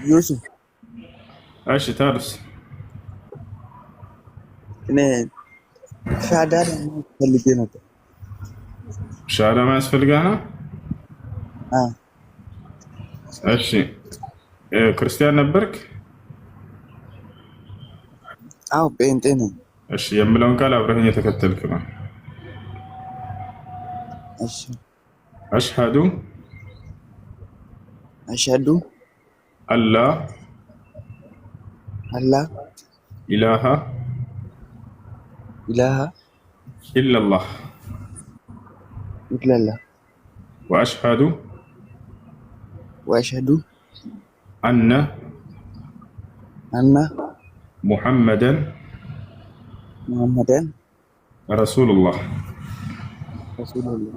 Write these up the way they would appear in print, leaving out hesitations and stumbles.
يوسف ايش تارس؟ انا شهادة اللي بينك. شهادة ما يسفلقانا؟ اه ايش كريستيان نبرك؟ بنتين. ايش يملون قال ابراهيم يتكتل كمان. اشهد أشهد ان لا أن لا اله إله الا الله إلا الله واشهد وأشهد ان أن محمدا محمدا رسول الله. رسول الله.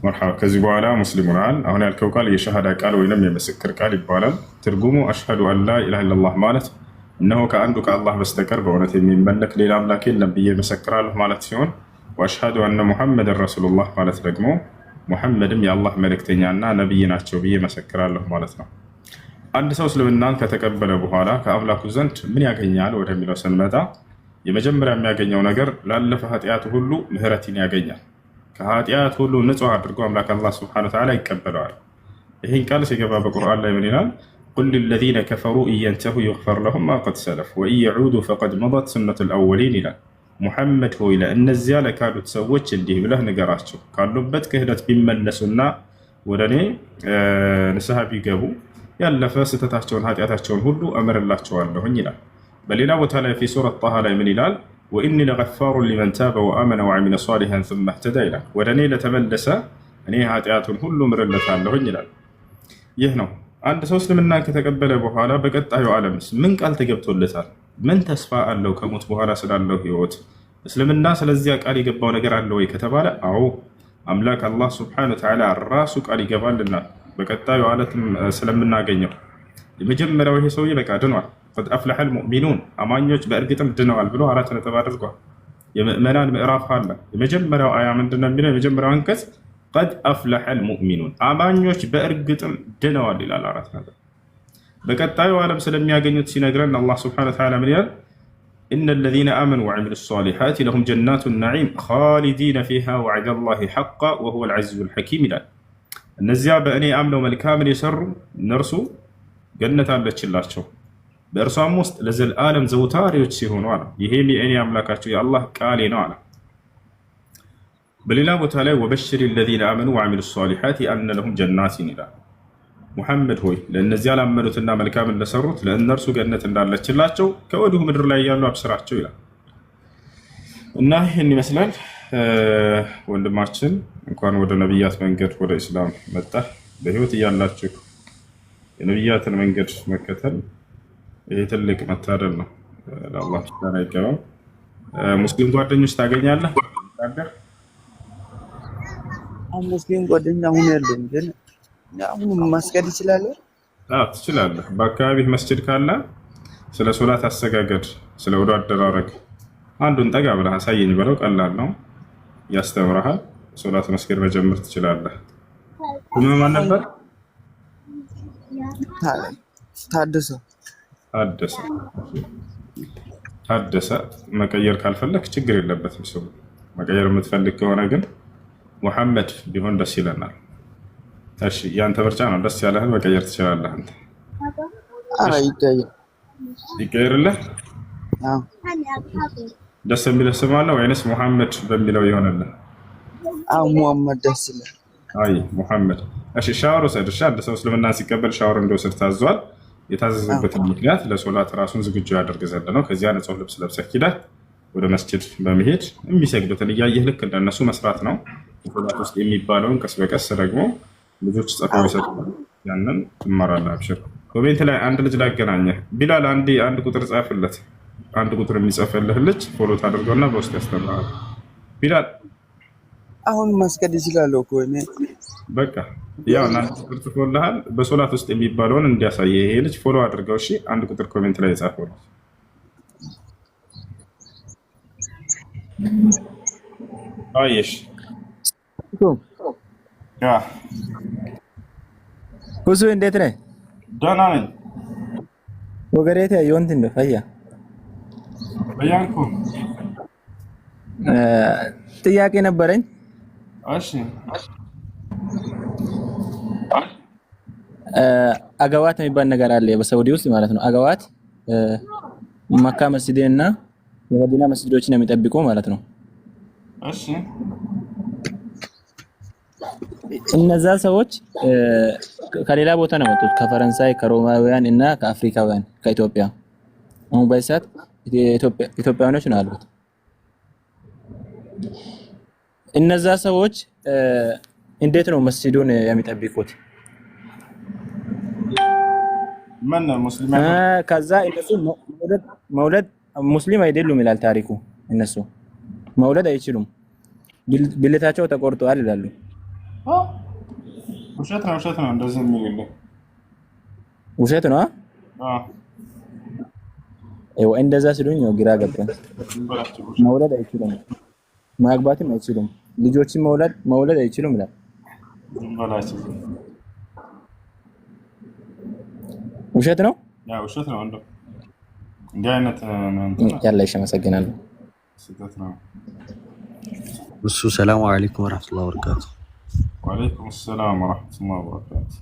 مرحبا كذي بوالا مسلمون عن هنا الكوكال يشهد قال وينم يمسكر قال يبالا ترجمه اشهد ان لا اله الا الله مالت انه كأنك الله بستكر بونت من ملك ليل املاك النبي مسكر له مالت سيون واشهد ان محمد رسول الله مالت ደግሞ ሙሐመድም የአላህ መልእክተኛና ነብይ ናቸው ብዬ መሰክራለሁ ማለት ነው። አንድ ሰው እስልምናን ከተቀበለ በኋላ ከአምላኩ ዘንድ ምን ያገኛል ወደሚለው ስንመጣ የመጀመሪያ የሚያገኘው ነገር ላለፈ ኃጢአት ሁሉ ምህረትን ያገኛል። ከኃጢአት ሁሉ ንጹህ አድርጎ አምላክ አላህ ሱብሓነሁ ወተዓላ ይቀበለዋል። ይህን ቃል ሲገባ በቁርአን ላይ ምን ይላል? ቁል ሊለዚነ ከፈሩ ኢየንተሁ ይግፈር ለሁም ማ ቀድ ሰለፍ ወኢን የዑዱ ፈቀድ መضት ሱነቱል አወሊን ይላል። ሙሐመድ ሆይ ለእነዚያ ለካዱት ሰዎች እንዲህ ብለህ ንገራቸው ካሉበት ክህደት ቢመለሱና ወደ እኔ ንስሐ ቢገቡ ያለፈ ስህተታቸውን ኃጢአታቸውን ሁሉ እምርላቸዋለሁኝ ይላል። በሌላ ቦታ ላይ ፊ ሱረት ጣሃ ላይ ምን ይላል? ወኢኒ ለገፋሩ ሊመን ታበ ወአመነ ወዐሚለ ሷሊሐን ሱመ እህተዳ ይላል። ወደ እኔ ለተመለሰ እኔ ኃጢአቱን ሁሉ እምርለታለሁኝ ይላል። ይህ ነው አንድ ሰው እስልምናን ከተቀበለ በኋላ በቀጣዩ ዓለምስ ምን ቃል ተገብቶለታል? ምን ተስፋ አለው ከሞት በኋላ ስላለው ህይወት? እስልምና ስለዚያ ቃል የገባው ነገር አለ ወይ ከተባለ አዎ፣ አምላክ አላህ ሱብሓነሁ ወተዓላ ራሱ ቃል ይገባልናል በቀጣዩ ዓለም ስለምናገኘው። የመጀመሪያው ይሄ ሰውዬ በቃ ድኗል። ቀድ አፍለሐል ሙእሚኑን አማኞች በእርግጥም ድነዋል ብሎ 4 ነጥብ አድርጓል። የምእመናን ምዕራፍ አለ። የመጀመሪያው አያ ምንድነው የሚለው? የመጀመሪያው አንቀጽ ቀድ አፍለሐል ሙእሚኑን አማኞች በእርግጥም ድነዋል ይላል። 4 ነጥብ በቀጣዩ ዓለም ስለሚያገኙት ሲነግረን አላህ ሱብሓነሁ ወተዓላ ምን ይላል? ኢነ ለዚነ አመኑ ወዐሚሉ ሷሊሓት ለሁም ጀናቱ ነዒም ኻሊዲነ ፊሃ ወዐደ ላሂ ሐቃ ወሁወል ዐዚዙል ሐኪም ይላል። እነዚያ በእኔ አምነው መልካምን የሰሩ እነርሱ ገነት አለችላቸው በእርሷም ውስጥ ለዘለዓለም ዘውታሪዎች ሲሆኑ አለ። ይሄም የእኔ አምላካቸው የአላህ ቃሌ ነው አለ። በሌላ ቦታ ላይ ወበሽሪ ለዚነ አመኑ ወዐሚሉ ሷሊሓት አነ ለሁም ጀናቲን ይላል። ሙሐመድ ሆይ ለእነዚያ ላመኑትና መልካምን ለሰሩት ለእነርሱ ገነት እንዳለችላቸው ከወዲሁ ምድር ላይ ያሉ አብስራቸው ይላል። እና ይህን ይመስላል። ወንድማችን እንኳን ወደ ነቢያት መንገድ ወደ ኢስላም መጣ። በህይወት እያላችሁ የነቢያትን መንገድ መከተል ይህ ትልቅ መታደል ነው። ለአላህ ምስጋና ይገባው። ሙስሊም ጓደኞች ታገኛለህ? ሙስሊም ጓደኛ አሁን ያለኝ ግን አሁን ማስገድ ይችላል? ትችላለህ። በአካባቢህ መስጅድ ካለ ስለ ሶላት አሰጋገድ፣ ስለ ውዱ አደራረግ አንዱን ጠጋ ብለህ አሳየኝ በለው። ቀላል ነው፣ ያስተምርሃል። ሶላት መስገድ መጀመር ትችላለህ። ማን ነበር? ታደሰ መቀየር ካልፈለግ ችግር የለበትም። ስሙ መቀየር የምትፈልግ ከሆነ ግን ሙሐመድ ቢሆን ደስ ይለናል። እሺ ያንተ ምርጫ ነው። ደስ ያለህን መቀየር ትችላለህ አንተ። ይቀየርልህ። ደስ የሚልህ ስም አለ ወይንስ ሙሐመድ በሚለው ይሆንልህ? ሙሐመድ ደስ ይላል። አይ ሙሐመድ። እሺ ሻወር ወሰድ። እሺ አንድ ሰው እስልምና ሲቀበል ሻወር እንዲወስድ ታዟል። የታዘዘበትን ምክንያት ለሶላት ራሱን ዝግጁ ያደርግ ዘንድ ነው። ከዚያ ንጹህ ልብስ ለብሰህ ሂደህ ወደ መስጂድ በመሄድ የሚሰግዱትን እያየህ ልክ እንደነሱ መስራት ነው። ሶላት ውስጥ የሚባለውን ቀስ በቀስ ደግሞ ልጆች ጽፈው ይሰጡሃል። ያንን ትማራለህ። አብሽር። ኮሜንት ላይ አንድ ልጅ ላገናኘህ። ቢላል አንድ ቁጥር ጻፍለት። አንድ ቁጥር የሚጽፍልህ ልጅ ፎሎ ታደርገውና በውስጥ ያስተምርሃል። ቢላል አሁን ማስገድ ይችላለሁ እኮ እኔ። በቃ ያው አንድ ቁጥር ጽፎልሃል። በሶላት ውስጥ የሚባለውን እንዲያሳየ ይሄ ልጅ ፎሎ አድርገው። እሺ አንድ ቁጥር ኮሜንት ላይ ጻፈው። አየሽ ሁሱ እንዴት ነህ? ደህና ነኝ። ወገሬት ያየውን እንደ ፈያ በያንኩ ጥያቄ ነበረኝ። እሺ አገዋት የሚባል ነገር አለ በሳውዲ ውስጥ ማለት ነው። አገዋት መካ መስጂድና የመዲና መስጂዶችን የሚጠብቁ ማለት ነው። እሺ እነዛ ሰዎች ከሌላ ቦታ ነው የመጡት፣ ከፈረንሳይ፣ ከሮማውያን እና ከአፍሪካውያን ከኢትዮጵያ። አሁን በሰዓት ኢትዮጵያውያኖች ነው ያሉት። እነዛ ሰዎች እንዴት ነው መስጂዱን የሚጠብቁት? ማን ሙስሊም? ከዛ እነሱ መውለድ ሙስሊም አይደሉም ይላል ታሪኩ። እነሱ መውለድ አይችሉም፣ ብልታቸው ተቆርጧል ይላሉ። ውሸት ነው እንደዚህ የሚልልህ ውሸት ነው። እንደዛ ሲሉኝ ነው ግራ ገባኝ። መውለድ አይችሉም፣ ማግባትም አይችሉም፣ ልጆችን መውለድ አይችሉም ይላል። ውሸት ነው። ውሸት ነው። እንዲህ አይነት ያለሽ አመሰግናለሁ። ስህተት ነው እሱ። ሰላም አለይኩም ወራህመቱላሂ ወበረካቱ። ወአለይኩም ሰላም ወራህመቱላሂ ወበረካቱ።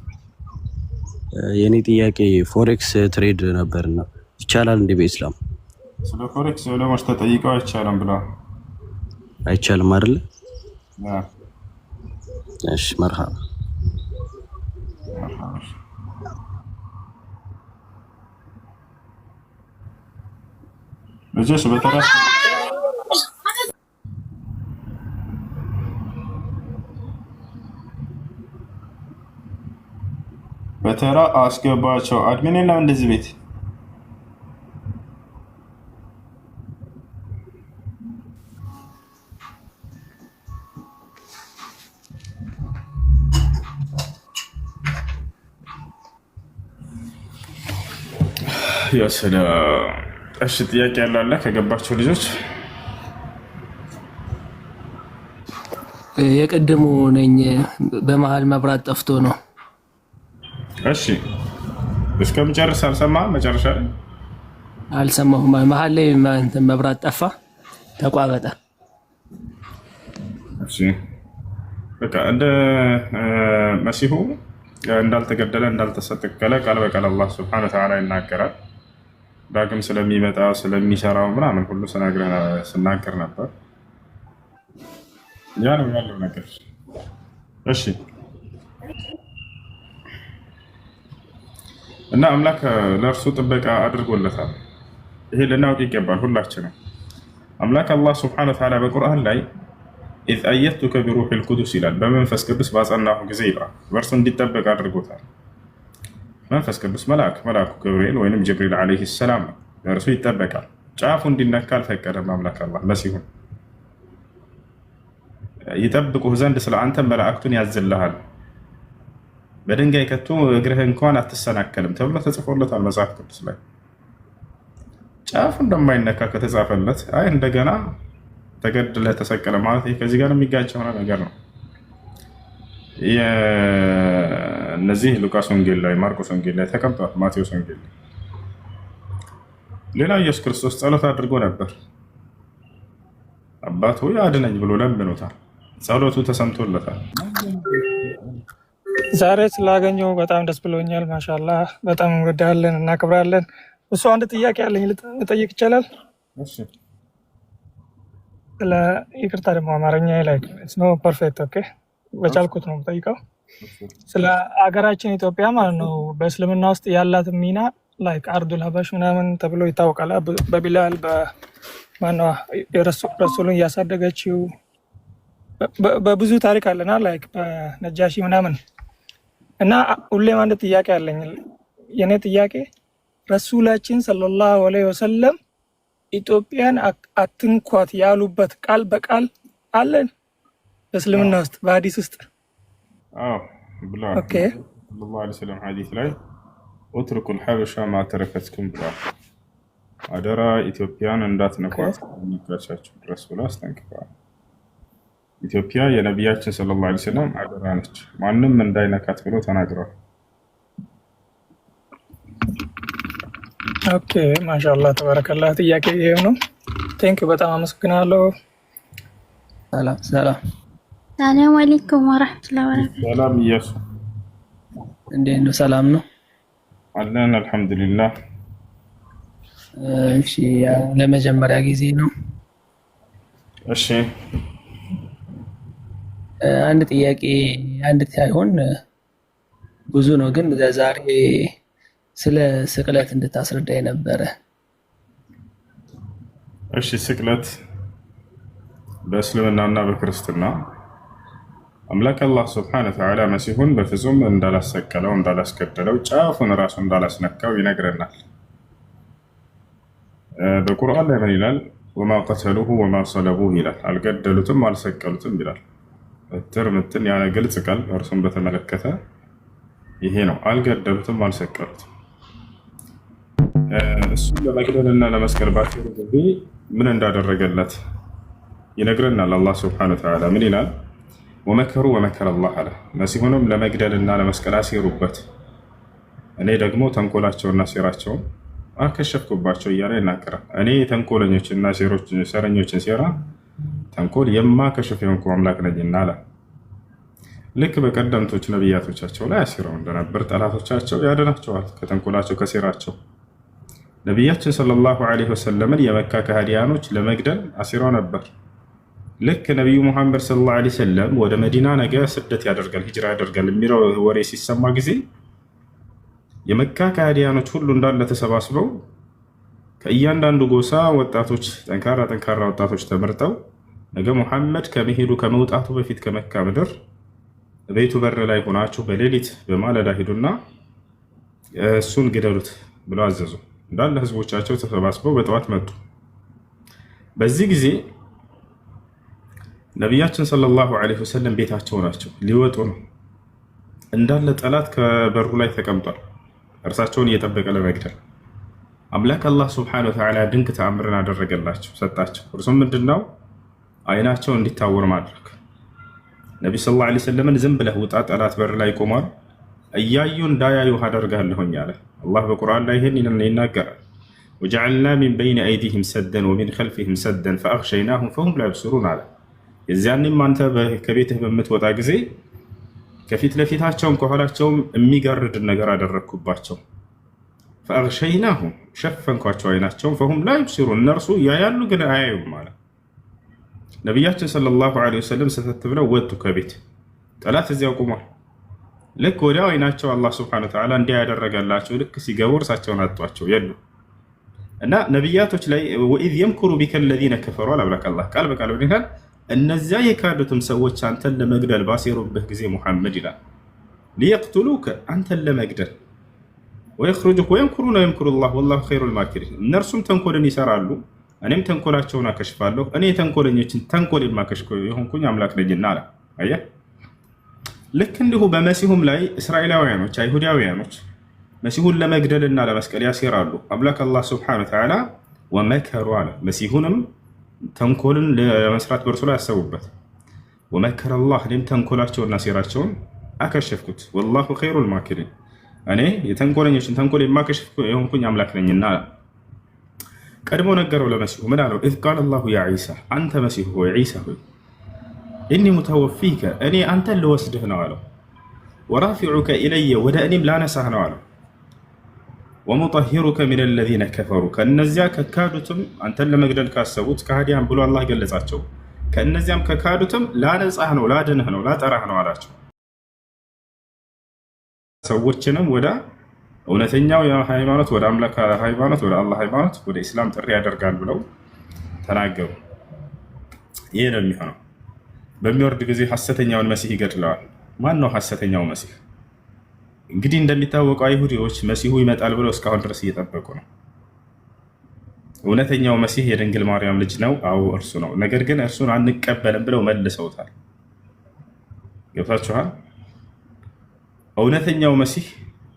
የኔ ጥያቄ ፎሬክስ ትሬድ ነበርና ይቻላል እንዴ በኢስላም? ስለ ፎሬክስ ዑለሞች ተጠይቀው አይቻልም ብላ አይቻልም አይደል? እሺ መርሃባ። ልጆች በተራ አስገባቸው። አድሚን የለም እንደዚህ ቤት ያሰላ። እሺ ጥያቄ ያለ ከገባቸው ልጆች የቀደሙ ነኝ። በመሃል መብራት ጠፍቶ ነው። እሺ እስከምጨርስ አልሰማህም? መጨረሻ ላይ አልሰማሁም። መሃል ላይ መብራት ጠፋ፣ ተቋረጠ። እሺ በቃ እንደ መሲሁ እንዳልተገደለ እንዳልተሰቀለ ቃል በቃል አላህ ሱብሓነሁ ወተዓላ ይናገራል። ዳግም ስለሚመጣ ስለሚሰራው ምናምን ሁሉ ስናገር ነበር። ያ ነው ያለው ነገር። እሺ እና አምላክ ለእርሱ ጥበቃ አድርጎለታል። ይሄ ልናውቅ ይገባል ሁላችንም። አምላክ አላህ ሱብሓነሁ ወተዓላ በቁርአን ላይ ኢዝ አየቱከ ቢሩሒል ቁዱስ ይላል። በመንፈስ ቅዱስ ባጸናሁ ጊዜ ይላል። በእርሱ እንዲጠበቅ አድርጎታል። መንፈስ ቅዱስ መልአኩ ገብርኤል ወይም ጅብሪል ዓለይሂ ሰላም ነው። በእርሱ ይጠበቃል። ጫፉ እንዲነካ አልፈቀደም አምላክ አላህ መሲሁን። ይጠብቁህ ዘንድ ስለ አንተ መላእክቱን ያዝልሃል፣ በድንጋይ ከቶ እግርህ እንኳን አትሰናከልም ተብሎ ተጽፎለታል መጽሐፍ ቅዱስ ላይ። ጫፉ እንደማይነካ ከተጻፈለት አይ እንደገና ተገድለ ተሰቀለ ማለት ይሄ ከዚህ ጋር የሚጋጭ የሆነ ነገር ነው። እነዚህ ሉቃስ ወንጌል ላይ፣ ማርቆስ ወንጌል ላይ ተቀምጧል፣ ማቴዎስ ወንጌል ላይ። ሌላ ኢየሱስ ክርስቶስ ጸሎት አድርጎ ነበር። አባት ሆይ አድነኝ ብሎ ለምኖታል። ጸሎቱ ተሰምቶለታል። ዛሬ ስላገኘው በጣም ደስ ብሎኛል። ማሻአላህ በጣም እንወዳለን፣ እናከብራለን። እሱ አንድ ጥያቄ አለኝ ልጠይቅ ይቻላል? እሺ ስለ ይቅርታ ደግሞ አማርኛ ላይ ነው ፐርፌክት። ኦኬ በቻልኩት ነው የምጠይቀው። ስለ አገራችን ኢትዮጵያ ማለት ነው በእስልምና ውስጥ ያላት ሚና ላይክ አርዱል ሀበሽ ምናምን ተብሎ ይታወቃል። በቢላል በማነው ረሱሉን እያሳደገችው በብዙ ታሪክ አለና ላይክ በነጃሺ ምናምን እና ሁሌም አንድ ጥያቄ አለኝ። የኔ ጥያቄ ረሱላችን ሰለላሁ ዐለይሂ ወሰለም ኢትዮጵያን አትንኳት ያሉበት ቃል በቃል አለን በእስልምና ውስጥ በሀዲስ ውስጥ? አዎ ብለዋል። ኦኬ ሰለላሁ ዐለይሂ ወሰለም ሐዲስ ላይ ኡትሩኩል ሐበሻ ማ ተረከትኩም ብለዋል። አደራ ኢትዮጵያን እንዳትነኳት ንጋቻችሁ ድረስ ብለው አስጠንቅቀዋል። ኢትዮጵያ የነቢያችን ሰለላሁ ዐለይሂ ወሰለም አደራ ነች፣ ማንም እንዳይነካት ብለው ተናግረዋል። ኦኬ ማሻአላህ ተባረከላህ። ጥያቄ ይሄው ነው። ቴንክ በጣም አመሰግናለሁ። ሰላም ሰላም። ሰላም አለይኩም ወራህመቱላሂ ወበረካቱ። ሰላም እያሱ እንዴት ነው? ሰላም ነው አለን አልሐምዱሊላህ። እሺ ለመጀመሪያ ጊዜ ነው። እሺ አንድ ጥያቄ አንድ ሳይሆን ብዙ ነው፣ ግን ዛሬ ስለ ስቅለት እንድታስረዳኝ ነበረ። እሺ ስቅለት በእስልምናና በክርስትና አምላክ አላህ ስብሐነ ወተዓላ መሲሁን በፍጹም እንዳላሰቀለው እንዳላስገደለው ጫፉን ራሱ እንዳላስነካው ይነግረናል። በቁርአን ላይ ምን ይላል? ወማ ቀተሉሁ ወማ ሰለቡሁ ይላል። አልገደሉትም አልሰቀሉትም ይላል። እትር ምትን ያለ ግልጽ ቃል እርሱን በተመለከተ ይሄ ነው። አልገደሉትም አልሰቀሉትም። እሱን ለመግደልና ለመስቀል ባትሩ ጊዜ ምን እንዳደረገለት ይነግረናል። አላህ ስብሐነሁ ወተዓላ ምን ይላል? ወመከሩ ወመከረ አላህ አለ። መሲሁንም ለመግደልና ለመስቀል አሴሩበት፣ እኔ ደግሞ ተንኮላቸውና ሴራቸውን አከሸፍኩባቸው እያለ ይናገራል። እኔ ተንኮለኞችና ሴረኞችን ሴራ ተንኮል የማከሸፍ የሆንኩ አምላክ ነኝና አለ። ልክ በቀደምቶች ነቢያቶቻቸው ላይ አሲረው እንደነበር ጠላቶቻቸው ያድናቸዋል ከተንኮላቸው ከሴራቸው። ነቢያችን ሰለላሁ ዐለይሂ ወሰለምን የመካ ከሃዲያኖች ለመግደል አሲረው ነበር። ልክ ነቢዩ ሙሐመድ ሰለላሁ ዐለይሂ ወሰለም ወደ መዲና ነገ ስደት ያደርጋል ሂጅራ ያደርጋል የሚለው ወሬ ሲሰማ ጊዜ የመካ ከሃዲያኖች ሁሉ እንዳለ ተሰባስበው ከእያንዳንዱ ጎሳ ወጣቶች ጠንካራ ወጣቶች ተመርጠው ነገ ሙሐመድ ከመሄዱ ከመውጣቱ በፊት ከመካ ምድር ቤቱ በር ላይ ሆናችሁ በሌሊት በማለዳ ሂዱና እሱን ግደሉት ብለው አዘዙ። እንዳለ ህዝቦቻቸው ተሰባስበው በጠዋት መጡ። በዚህ ጊዜ ነቢያችን ሰለላሁ ዐለይሂ ወሰለም ቤታቸው ናቸው፣ ሊወጡ ነው። እንዳለ ጠላት ከበሩ ላይ ተቀምጧል፣ እርሳቸውን እየጠበቀ ለመግደል። አምላክ አላህ ሱብሓነሁ ወተዓላ ድንቅ ተአምርን አደረገላቸው፣ ሰጣቸው። እርሱም ምንድነው? አይናቸው እንዲታወር ማድረግ። ነቢ ሰለላሁ ዐለይሂ ወሰለምን ዝም ብለህ ውጣ፣ ጠላት በር ላይ ቆሟል፣ እያዩ እንዳያዩ አደርጋለሁኝ አለ። አላህ በቁርአን ላይ ይህን ይናገራል። ወጀዐልና ሚን በይነ አይዲሂም ሰደን ወሚን ኸልፊሂም ሰደን ፈአግሸይናሁም ፈሁም ላ ይብሲሩን አለ። የዚያንም አንተ ከቤትህ በምትወጣ ጊዜ ከፊት ለፊታቸውም ከኋላቸውም የሚጋርድን ነገር አደረግኩባቸው። ፈአግሸይናሁም ሸፈንኳቸው አይናቸውም፣ ፈሁም ላ ይብሲሩን እነርሱ ያያሉ ግን አያዩም ማለት። ነቢያችን ሰለላሁ ዐለይሂ ወሰለም ሰተት ብለው ወጡ ከቤት። ጠላት እዚያው ቆሟል። ልክ ወዲያው አይናቸው አላህ ሱብሓነሁ ወተዓላ እንዲያ ያደረገላቸው ልክ ሲገቡ እርሳቸውን አጧቸው የሉ እና ነቢያቶች ላይ ወኢዝ የምኩሩ ቢከ ለዚነ ከፈሩ አላብላክ አላህ ቃል በቃል ይላል። እነዚያ የካዱትም ሰዎች አንተን ለመግደል ባሴሩብህ ጊዜ ሙሐመድ ይላል ሊየቅቱሉከ አንተን ለመግደል ወየኽሩጁከ ወየምኩሩነ ወየምኩሩ ላህ ወላሁ ኸይሩል ማኪሪን እነርሱም ተንኮልን ይሰራሉ እኔም ተንኮላቸውን አከሽፋለሁ እኔ ተንኮለኞችን ተንኮል የማከሽፍ የሆንኩኝ አምላክ ነኝና አለ። አየህ ልክ እንዲሁ በመሲሁም ላይ እስራኤላውያኖች አይሁዳውያኖች መሲሁን ለመግደልና ለመስቀል ያሴራሉ። አምላክ አላህ ሱብሓነሁ ወተዓላ ወመከሩ አለ። መሲሁንም ተንኮልን ለመስራት በእርሱ ላይ ያሰቡበት። ወመከረ አላህ እኔም ተንኮላቸውና ሴራቸውን አከሸፍኩት። ወላሁ ኸይሩል ማኪሪን እኔ የተንኮለኞችን ተንኮል የማከሽፍ የሆንኩኝ አምላክ ነኝና ቀድሞ ነገረው ለመሲሁ ምን አለው? ኢዝ ቃለ አላሁ ያ ዒሳ አንተ መሲሁ ሆይ ዒሳ ሆይ ኢኒ ሙተወፊከ እኔ አንተን ልወስድህ ነው አለው። ወራፊዑከ ኢለየ ወደ እኔም ላነሳህ ነው አለው። ወሙጠሂሩከ ሚነ ለዚነ ከፈሩ ከእነዚያ ከካዱትም አንተን ለመግደል ካሰቡት ከሃዲያን ብሎ አላህ ገለጻቸው። ከእነዚያም ከካዱትም ላነጻህ ነው ላድንህ ነው ላጠራህ ነው አላቸው። ሰዎችንም ወደ እውነተኛው ሃይማኖት ወደ አምላክ ሃይማኖት ወደ አላህ ሃይማኖት ወደ ኢስላም ጥሪ ያደርጋል ብለው ተናገሩ። ይህ ነው የሚሆነው። በሚወርድ ጊዜ ሐሰተኛውን መሲህ ይገድለዋል። ማን ነው ሐሰተኛው መሲህ? እንግዲህ እንደሚታወቀው አይሁዲዎች መሲሁ ይመጣል ብለው እስካሁን ድረስ እየጠበቁ ነው። እውነተኛው መሲህ የድንግል ማርያም ልጅ ነው። አዎ እርሱ ነው። ነገር ግን እርሱን አንቀበልም ብለው መልሰውታል። ገብታችኋል? እውነተኛው መሲህ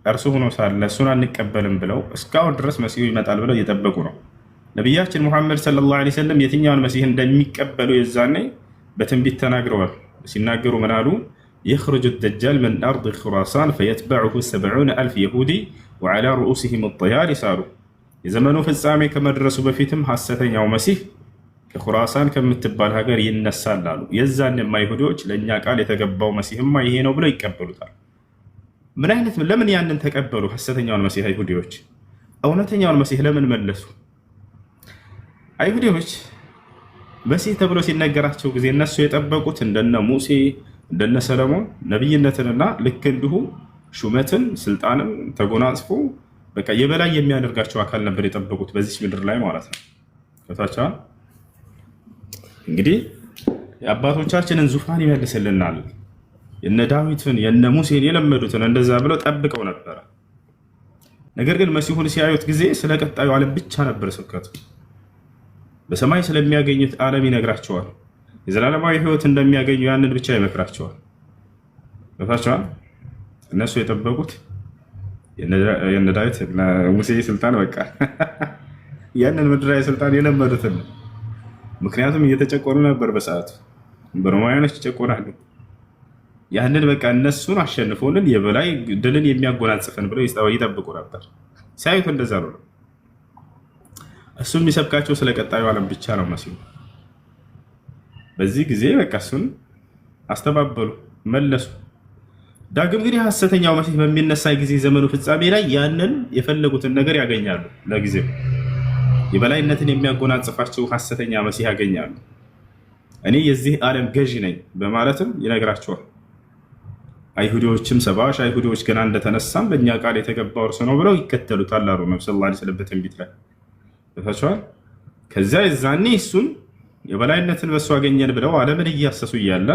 እርሱ ሆኖ ሳለ እሱን አንቀበልም ብለው እስካሁን ድረስ መሲሁ ይመጣል ብለው እየጠበቁ ነው። ነቢያችን ሙሐመድ ሰለላሁ ዐለይሂ ወሰለም የትኛውን መሲህ እንደሚቀበሉ የዛኔ በትንቢት ተናግረዋል። ሲናገሩ ምን አሉ? የኽሩጁ ደጃል ምን አርድ ኹራሳን ፈየትበዑሁ 70,000 የሁዲ ወዐላ ሩኡሲሂም ጠያሊስ አሉ። የዘመኑ ፍጻሜ ከመድረሱ በፊትም ሐሰተኛው መሲህ ከኹራሳን ከምትባል ሀገር ይነሳል አሉ። የዛንማ አይሁዶች ለእኛ ቃል የተገባው መሲህማ ይሄ ነው ብለው ይቀበሉታል። ምን አይነት ለምን ያንን ተቀበሉ? ሐሰተኛውን መሲህ አይሁዶች እውነተኛውን መሲህ ለምን መለሱ? አይሁዶች መሲህ ተብሎ ሲነገራቸው ጊዜ እነሱ የጠበቁት እንደነ ሙሴ እንደነ ሰለሞን ነብይነትንና ልክ እንዲሁ ሹመትን ስልጣንን ተጎናጽፎ በቃ የበላይ የሚያደርጋቸው አካል ነበር የጠበቁት በዚህ ምድር ላይ ማለት ነው። ከታቻ እንግዲህ የአባቶቻችንን ዙፋን ይመልስልናል የነ ዳዊትን የነ ሙሴን የለመዱትን እንደዛ ብለው ጠብቀው ነበር። ነገር ግን መሲሁን ሲያዩት ጊዜ ስለ ቀጣዩ ዓለም ብቻ ነበር ስብከቱ። በሰማይ ስለሚያገኙት ዓለም ይነግራቸዋል። የዘላለማዊ ሕይወት እንደሚያገኙ ያንን ብቻ ይመክራቸዋል። ከታቻ እነሱ የጠበቁት የነ ዳዊት ሙሴ ስልጣን በቃ ያንን ምድራዊ ስልጣን የለመዱትን ነው። ምክንያቱም እየተጨቆኑ ነበር በሰዓቱ በሮማውያኖች ይጨቆናሉ። ያንን በቃ እነሱን አሸንፎልን የበላይ ድልን የሚያጎናጽፈን ብለው ይጠብቁ ነበር። ሲያዩት እንደዛ ነው። እሱ የሚሰብካቸው ስለ ቀጣዩ ዓለም ብቻ ነው መሲሁ። በዚህ ጊዜ በቃ እሱን አስተባበሉ፣ መለሱ። ዳግም እንግዲህ ሐሰተኛው መሲህ በሚነሳ ጊዜ ዘመኑ ፍጻሜ ላይ ያንን የፈለጉትን ነገር ያገኛሉ። ለጊዜው የበላይነትን የሚያጎናጽፋቸው ሐሰተኛ መሲህ ያገኛሉ። እኔ የዚህ ዓለም ገዢ ነኝ በማለትም ይነግራቸዋል። አይሁዶችም ሰባሽ አይሁዶች ገና እንደተነሳም በእኛ ቃል የተገባው እርሱ ነው ብለው ይከተሉታል አሉ ነብዩ ሰለላሁ ዐለይሂ ወሰለም በትንቢት ላይ ተፈቷል። ከዚያ የዛኔ እሱን የበላይነትን በሱ አገኘን ብለው ዓለምን እያሰሱ እያለ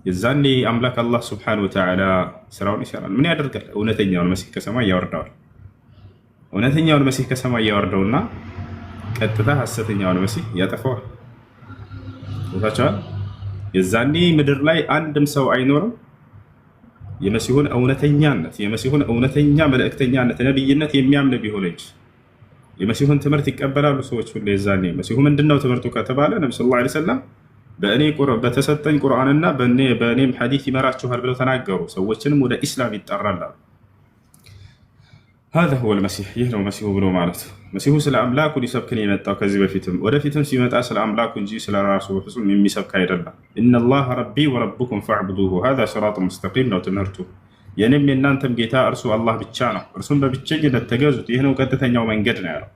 የዛኔ አምላክ አላህ ሱብሓነሁ ወተዓላ ስራውን ይሰራል። ምን ያደርጋል? እውነተኛውን መሲህ ከሰማይ ያወርደዋል። እውነተኛውን መሲህ ከሰማይ ያወርደውና ቀጥታ ሐሰተኛውን መሲህ ያጠፋዋል። ቦታቸዋል። የዛኔ ምድር ላይ አንድም ሰው አይኖርም የመሲሁን እውነተኛነት የመሲሁን እውነተኛ መልእክተኛነት ነብይነት የሚያምን ቢሆን እንጂ የመሲሁን ትምህርት ይቀበላሉ ሰዎች ሁሉ። የዛኔ መሲሁ ምንድነው ትምህርቱ ከተባለ ነብዩ ሰለላሁ ዐለይሂ ወሰለም በእኔ በተሰጠኝ ቁርአንና በእኔም ሐዲስ ይመራችኋል ብለው ተናገሩ። ሰዎችንም ወደ ኢስላም ይጠራል። هذا هو المسيح ይህ ነው መሲሁ ብሎ ማለት። መሲሁ ስለ አምላኩ ሊሰብክን የመጣው ከዚህ በፊትም ወደፊትም ሲመጣ ስለ አምላኩ እንጂ ስለ ራሱ በፍጹም የሚሰብክ አይደለም። إن الله ربي وربكم فاعبدوه هذا صراط مستقيم ነው ትምህርቱ። የኔም የእናንተም ጌታ እርሱ አላህ ብቻ ነው፣ እርሱም በብቸኝነት ተገዙት፣ ይህ ነው ቀጥተኛው መንገድ ነው ያለው።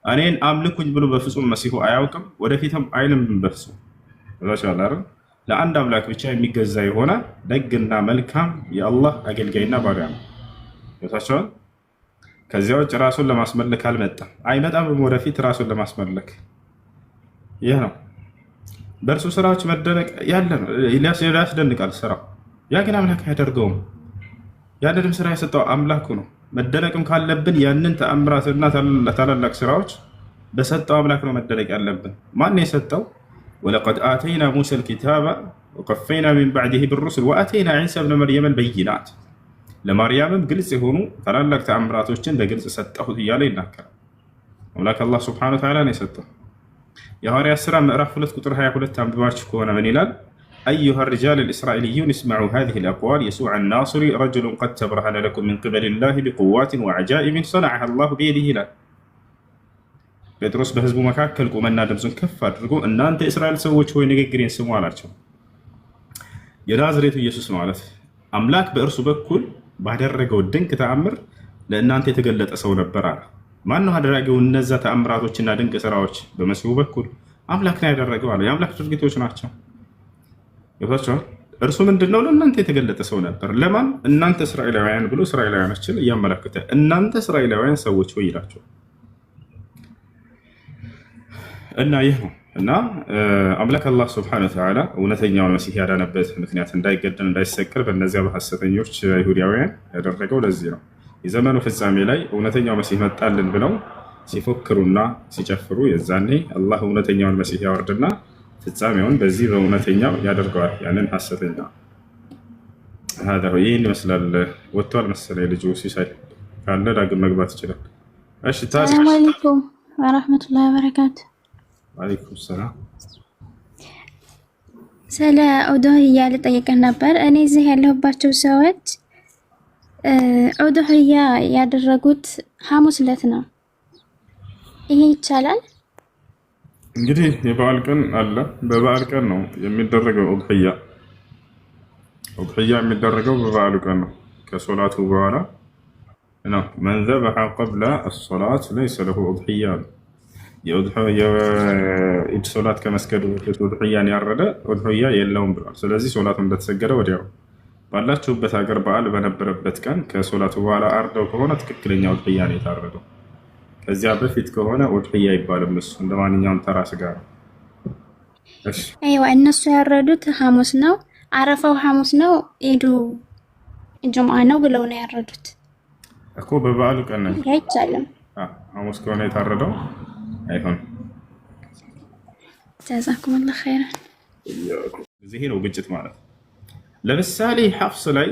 እኔን አምልኩኝ ብሎ በፍጹም መሲሁ አያውቅም፣ ወደፊትም አይልም በፍጹም። ለአንድ አምላክ ብቻ የሚገዛ የሆነ ደግና መልካም የአላህ አገልጋይና ባሪያ ነው። ታቸዋል። ከዚያ ውጭ ራሱን ለማስመለክ አልመጣም፣ አይመጣም ወደፊት ራሱን ለማስመለክ። ይህ ነው በእርሱ ስራዎች መደነቅ ያለ ነው፣ ያስደንቃል ስራው። ያ ግን አምላክ አያደርገውም። ያንንም ስራ የሰጠው አምላኩ ነው። መደነቅም ካለብን ያንን ተአምራትና ታላላቅ ስራዎች በሰጠው አምላክ ነው መደነቅ ያለብን። ማን የሰጠው? ወለቀድ አተይና ሙሳ ልኪታበ ወቀፈይና ሚን ባዕድህ ብሩሱል ወአተይና ዒሳ ብነ መርየም ልበይናት። ለማርያምም ግልጽ የሆኑ ታላላቅ ተአምራቶችን በግልጽ ሰጠሁት እያለ ይናገራል። አምላክ አላህ ሱብሓነሁ ወተዓላ ነው የሰጠው። የሐዋርያት ሥራ ምዕራፍ 2 ቁጥር 22 አንብባችሁ ከሆነ ምን ይላል? አዩሃ ሪጃል ልእስራኤልዩን እስመዑ ሃዚህ ልአቅዋል የሱዕ ናስሪ ረጅሉን ቀድ ተብረሀነ ለኩም ምን ቅበል ላህ ቢቁዋትን ወዐጃኢብን ሰነዐሃ ላሁ ቢየዲህ ይላል። ጴጥሮስ በህዝቡ መካከል ቆመና ድምፁን ከፍ አድርጎ እናንተ የእስራኤል ሰዎች ሆይ ንግግሬን ስሙ አላቸው። የናዝሬቱ ኢየሱስ ማለት አምላክ በእርሱ በኩል ባደረገው ድንቅ ተአምር ለእናንተ የተገለጠ ሰው ነበር አለ። ማነው አደረገው? እነዛ ተአምራቶችና ድንቅ ስራዎች በመሲሁ በኩል አምላክ ነው ያደረገው አለ። የአምላክ ድርጊቶች ናቸው። ይወጣቸዋል። እርሱ ምንድነው? ለእናንተ የተገለጠ ሰው ነበር። ለማን? እናንተ እስራኤላውያን ብሎ እስራኤላውያኖችን እያመለከተ እናንተ እስራኤላውያን ሰዎች ሆይ ይላቸው እና ይህ ነው እና አምላክ አላህ ሱብሓነሁ ወተዓላ እውነተኛውን መሲህ ያዳነበት ምክንያት እንዳይገደል እንዳይሰቀል በእነዚያ በሐሰተኞች አይሁዳውያን ያደረገው ለዚህ ነው። የዘመኑ ፍጻሜ ላይ እውነተኛው መሲህ መጣልን ብለው ሲፎክሩና ሲጨፍሩ የዛኔ አላህ እውነተኛውን መሲህ ያወርድና ፍጻሜውን በዚህ በእውነተኛው ያደርገዋል። ያንን ሐሰተኛ ይህን ይመስላል። ወጥቷል መሰለኝ ልጁ ሲሳይ ካለ ዳግም መግባት ይችላል። እሺ ሰላም አለይኩም ወራህመቱላሂ ወበረካቱ። ወአለይኩም ሰላም። ስለ ኡዱህያ ልጠይቅህ ነበር። እኔ እዚህ ያለሁባቸው ሰዎች ኡዱህያ ያደረጉት ሐሙስ ዕለት ነው ይሄ ይቻላል? እንግዲህ የበዓል ቀን አለ። በበዓል ቀን ነው የሚደረገው ኡድሕያ። ኡድሕያ የሚደረገው በበዓሉ ቀን ነው ከሶላቱ በኋላ ነው። መን ዘበሐ ቀብለ አሶላት ለይሰ ለሁ ኡድሕያ። የኢድ ሶላት ከመስገዱ በፊት ኡድሕያን ያረደ ኡድሕያ የለውም ብሏል። ስለዚህ ሶላቱ እንደተሰገደ ወዲያው ባላችሁበት ሀገር በዓል በነበረበት ቀን ከሶላቱ በኋላ አርደው ከሆነ ትክክለኛ ኡድሕያ ነው የታረደው። ከዚያ በፊት ከሆነ ኡድሕያ አይባልም። እሱ እንደ ማንኛውም ተራ ስጋ ነው። እሺ አይዋ እነሱ ያረዱት ሐሙስ ነው፣ አረፋው ሐሙስ ነው፣ ኢዱ ጁምዓ ነው ብለው ነው ያረዱት እኮ በበዓሉ ቀን ነው። አይቻልም። ሐሙስ ከሆነ የታረደው አይሆንም። ጀዛኩሙላህ ኸይራን። ይሄ ነው ግጭት ማለት። ለምሳሌ ሐፍስ ላይ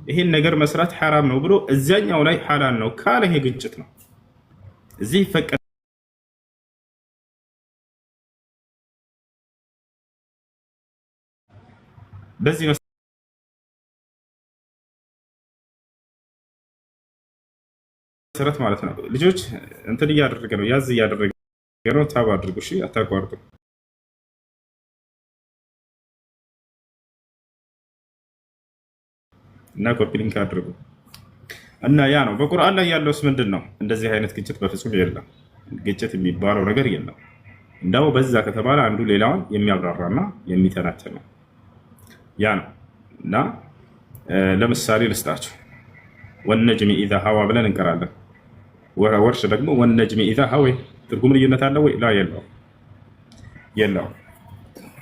ይሄን ነገር መስራት ሐራም ነው ብሎ እዚያኛው ላይ ሐላል ነው ካለ ይሄ ግጭት ነው። እዚህ ፈቀደ በዚህ መሰረት ማለት ነው። ልጆች እንትን እያደረገ ነው፣ ያዝ እያደረገ ነው። ታብ አድርጉ እሺ፣ አታቋርጡ። እና ኮፒ ሊንክ አድርጉ። እና ያ ነው በቁርአን ላይ ያለውስ ምንድን ነው? እንደዚህ አይነት ግጭት በፍጹም የለም። ግጭት የሚባለው ነገር የለም። እንዳው በዛ ከተባለ አንዱ ሌላውን የሚያብራራና የሚተናተን ነው። ያ ነው። እና ለምሳሌ ልስጣችሁ። ወነጅሚ ኢዛ ሀዋ ብለን እንቀራለን። ወርሽ ደግሞ ወነጅሚ ኢዛ ሀዌ ትርጉም ልዩነት አለው ወይ? ላ የለውም።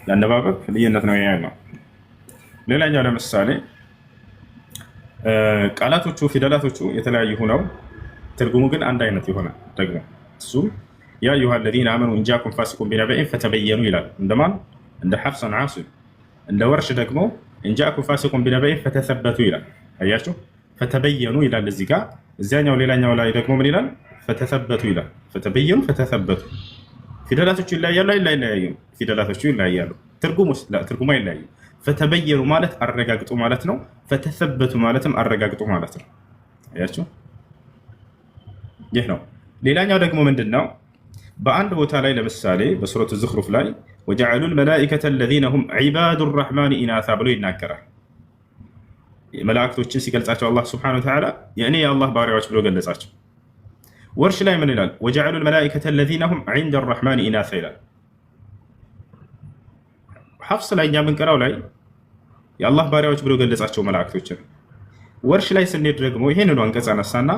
ለአነባበብ ልዩነት ነው ያለው። ሌላኛው ለምሳሌ ቃላቶቹ ፊደላቶቹ የተለያዩ ሆነው ትርጉሙ ግን አንድ አይነት የሆነ ደግሞ እሱም ያ አዩሃ አለዚነ አመኑ ኢንጃኩም ፋሲቁን ቢነበኢን ፈተበየኑ ይላል። እንደማን? እንደ ሐፍሰን ዓሲም። እንደ ወርሽ ደግሞ ኢንጃኩም ፋሲቁን ቢነበኢን ፈተሰበቱ ይላል። አያችሁ፣ ፈተበየኑ ይላል እዚህ ጋር። እዚያኛው ሌላኛው ላይ ደግሞ ምን ይላል? ፈተሰበቱ ይላል። ፈተበየኑ፣ ፈተሰበቱ። ፊደላቶቹ ይለያያሉ አይለያዩም? ፊደላቶቹ ይለያያሉ። ትርጉሙ አይለያዩም። ፈተበየኑ ማለት አረጋግጡ ማለት ነው። ፈተሰበቱ ማለትም አረጋግጡ ማለት ነው። አያችሁ፣ ይህ ነው። ሌላኛው ደግሞ ምንድን ነው? በአንድ ቦታ ላይ ለምሳሌ በሱረቱ ዙኽሩፍ ላይ ወጀዐሉል መላኢከተ አለዚነ ሁም ዒባዱ ረሕማን ኢናሳ ብሎ ይናገራል። መላእክቶችን ሲገልጻቸው አላህ ሱብሓነሁ ወተዓላ የእኔ የአላህ ባሪያዎች ብሎ ገለጻቸው። ወርሽ ላይ ምን ይላል? ወጀዐሉል መላኢከተ አለዚነ ሁም ዒንደ ረሕማን ኢናሳ ይላል። ሐፍስ ላይ እኛ የምንቀራው ላይ የአላህ ባሪያዎች ብሎ ገለጻቸው መላእክቶችን። ወርሽ ላይ ስንሄድ ደግሞ ይሄንን አንቀጽ አነሳና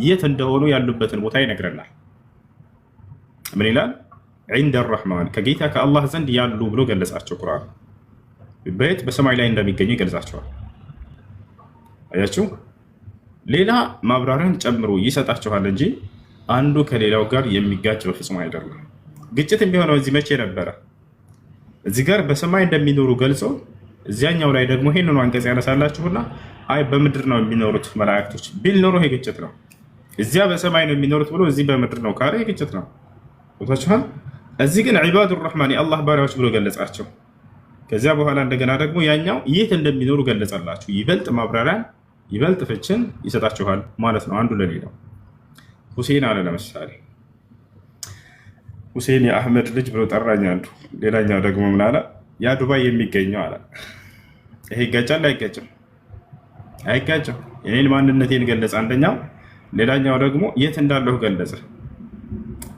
የት እንደሆኑ ያሉበትን ቦታ ይነግረናል። ምን ይላል? ዒንደ ረሕማን ከጌታ ከአላህ ዘንድ ያሉ ብሎ ገለጻቸው። ቁርአን በየት? በሰማይ ላይ እንደሚገኙ ይገልጻቸዋል። አያችሁ፣ ሌላ ማብራሪያን ጨምሮ ይሰጣቸዋል እንጂ አንዱ ከሌላው ጋር የሚጋጭ በፍጹም አይደለም። ግጭት የሚሆነው እዚህ መቼ ነበረ? እዚህ ጋር በሰማይ እንደሚኖሩ ገልጾ እዚያኛው ላይ ደግሞ ይሄንኑ አንቀጽ ያነሳላችሁና አይ በምድር ነው የሚኖሩት መላእክቶች ቢል ኖሮ ይሄ ግጭት ነው። እዚያ በሰማይ ነው የሚኖሩት ብሎ እዚህ በምድር ነው ካለ ይሄ ግጭት ነው። ወጣችኋል። እዚህ ግን ዒባዱ ረሕማን የአላህ ባሪያዎች ብሎ ገለጻቸው። ከዚያ በኋላ እንደገና ደግሞ ያኛው የት እንደሚኖሩ ገለጸላችሁ። ይበልጥ ማብራሪያን ይበልጥ ፍችን ይሰጣችኋል ማለት ነው አንዱ ለሌላው። ሁሴን አለ ለምሳሌ ሁሴን የአህመድ ልጅ ብሎ ጠራኝ አንዱ። ሌላኛው ደግሞ ምን አለ? ያ ዱባይ የሚገኘው አለ። ይሄ ይጋጫል አይጋጭም? አይጋጭም። የኔን ማንነቴን ገለጸ አንደኛው፣ ሌላኛው ደግሞ የት እንዳለሁ ገለጸ።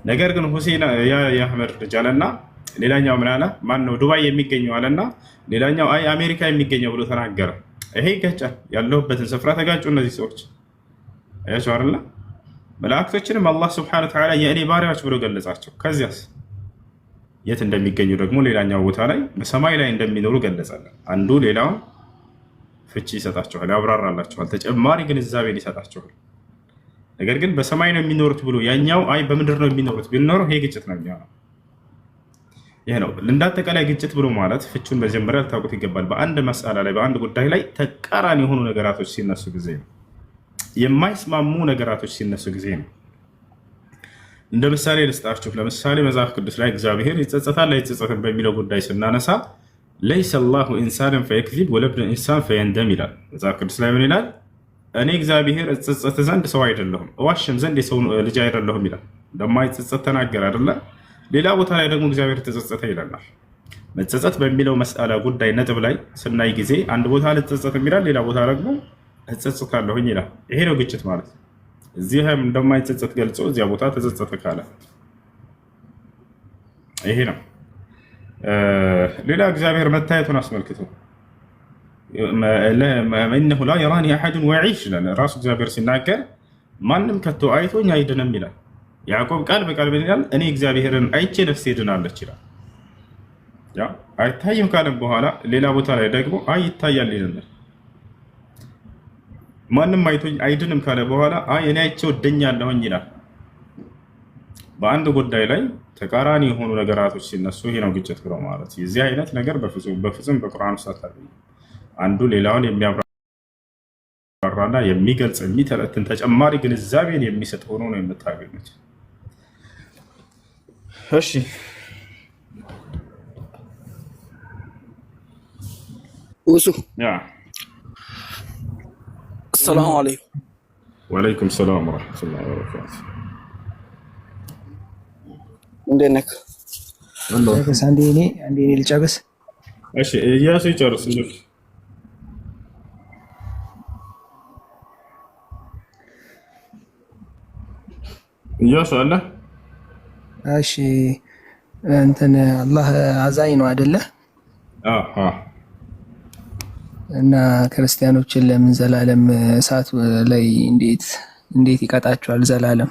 ነገር ግን ሁሴን ያ የአህመድ ልጅ አለና ሌላኛው ምን አለ? ማን ነው ዱባይ የሚገኘው አለና ሌላኛው አይ አሜሪካ የሚገኘው ብሎ ተናገረ። ይሄ ይጋጫል። ያለሁበትን ስፍራ ተጋጩ እነዚህ ሰዎች። አያችሁ አይደል? መላእክቶችንም አላህ ሱብሓነሁ ወተዓላ የእኔ ባሪያዎች ብሎ ገለጻቸው። ከዚያስ የት እንደሚገኙ ደግሞ ሌላኛው ቦታ ላይ በሰማይ ላይ እንደሚኖሩ ገለጸልን። አንዱ ሌላውን ፍቺ ይሰጣቸዋል፣ ያብራራላቸዋል፣ ተጨማሪ ግንዛቤን ይሰጣቸዋል። ነገር ግን በሰማይ ነው የሚኖሩት ብሎ ያኛው አይ በምድር ነው የሚኖሩት ቢኖረው ይሄ ግጭት ነው የሚሆነው። ይሄ ነው እንዳጠቃላይ ግጭት ብሎ ማለት። ፍቹን መጀመሪያ ልታውቁት ይገባል። በአንድ መስአላ ላይ በአንድ ጉዳይ ላይ ተቃራኒ የሆኑ ነገራቶች ሲነሱ ጊዜ ነው፣ የማይስማሙ ነገራቶች ሲነሱ ጊዜ ነው። እንደ ምሳሌ ልስጣችሁ። ለምሳሌ መጽሐፍ ቅዱስ ላይ እግዚአብሔር ይጸጸታል አይጸጸትም በሚለው ጉዳይ ስናነሳ ለይሰ አላሁ ኢንሳንን ፈየክዚብ ወለብነ ኢንሳን ፈየንደም ይላል። መጽሐፍ ቅዱስ ላይ ምን ይላል? እኔ እግዚአብሔር እጸጸት ዘንድ ሰው አይደለሁም እዋሽም ዘንድ የሰው ልጅ አይደለሁም ይላል። እንደማይጸጸት ተናገረ አይደለ? ሌላ ቦታ ላይ ደግሞ እግዚአብሔር ተጸጸተ ይለናል። መጸጸት በሚለው መስአላ ጉዳይ ነጥብ ላይ ስናይ ጊዜ አንድ ቦታ ልጸጸት ይላል፣ ሌላ ቦታ ደግሞ እጸጸታለሁኝ ይላል። ይሄ ነው ግጭት ማለት። እዚህም እንደማይጸጸት ገልጾ እዚያ ቦታ ተጸጸተ ካለ ይሄ ነው። ሌላ እግዚአብሔር መታየቱን አስመልክቶ እነሁ ላ የራኒ አሐዱን ወዒሽ ይላል ራሱ እግዚአብሔር ሲናገር ማንም ከቶ አይቶኝ አይድንም ይላል። ያዕቆብ ቃል በቃል ይላል እኔ እግዚአብሔርን አይቼ ነፍሴ ድናለች ይላል። አይታይም ካለም በኋላ ሌላ ቦታ ላይ ደግሞ አይ ይታያል ይላል። ማንም አይቶኝ አይድንም ካለ በኋላ አይ እኔ አይቼው እድኛለሁኝ ይላል። በአንድ ጉዳይ ላይ ተቃራኒ የሆኑ ነገራቶች ሲነሱ ይሄ ነው ግጭት ብለው ማለት። የዚህ አይነት ነገር በፍጹም በቁርአን ውስጥ አታገኙም። አንዱ ሌላውን የሚያብራራና የሚገልጽ የሚተረትን ተጨማሪ ግንዛቤን የሚሰጥ ሆኖ ነው የምታገኙት። እሺ ውሱ ሰላም አለይኩም። ወአለይኩም ሰላም ወራህመቱላሂ ወበረካቱ። እንዴት ነህ? አንዴ እኔ ልጨርስ። እሺ እያሱ ይጨርስ። እያሱ አለ። እሺ እንትን አላህ አዛኝ ነው አይደለ? እና ክርስቲያኖችን ለምን ዘላለም እሳት ላይ እንዴት ይቀጣቸዋል ዘላለም?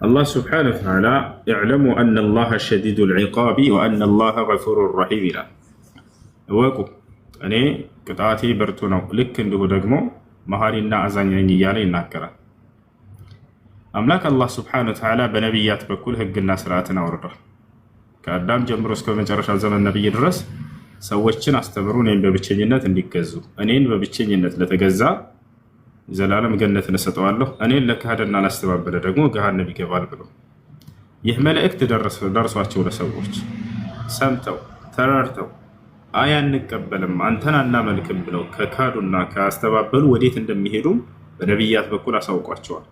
አላህ ስብሓነሁ ወተዓላ ኢዕለሙ አነ አላህ ሸዲዱል ዒቃቢ ወአነ አላህ ገፉሩር ረሒም ይላል። እወቁ እኔ ቅጣቴ ብርቱ ነው፣ ልክ እንዲሁ ደግሞ መሐሪና አዛኝ ነኝ እያለ ይናገራል። አምላክ አላህ ስብሓነሁ ወተዓላ በነቢያት በኩል ህግና ስርዓትን አውርዷል። ከአዳም ጀምሮ እስከ መጨረሻ ዘመን ነቢይ ድረስ ሰዎችን አስተምሩ እኔን በብቸኝነት እንዲገዙ፣ እኔን በብቸኝነት ለተገዛ ዘላለም ገነትን እሰጠዋለሁ፣ እኔን ለካህደና ላስተባበለ ደግሞ ገሃነም ይገባል ብሎ ይህ መልእክት ደርሷቸው ለሰዎች ሰምተው ተራርተው አይ አንቀበልም አንተን አናመልክም ብለው ከካዱና ካስተባበሉ ወዴት እንደሚሄዱም በነቢያት በኩል አሳውቋቸዋል።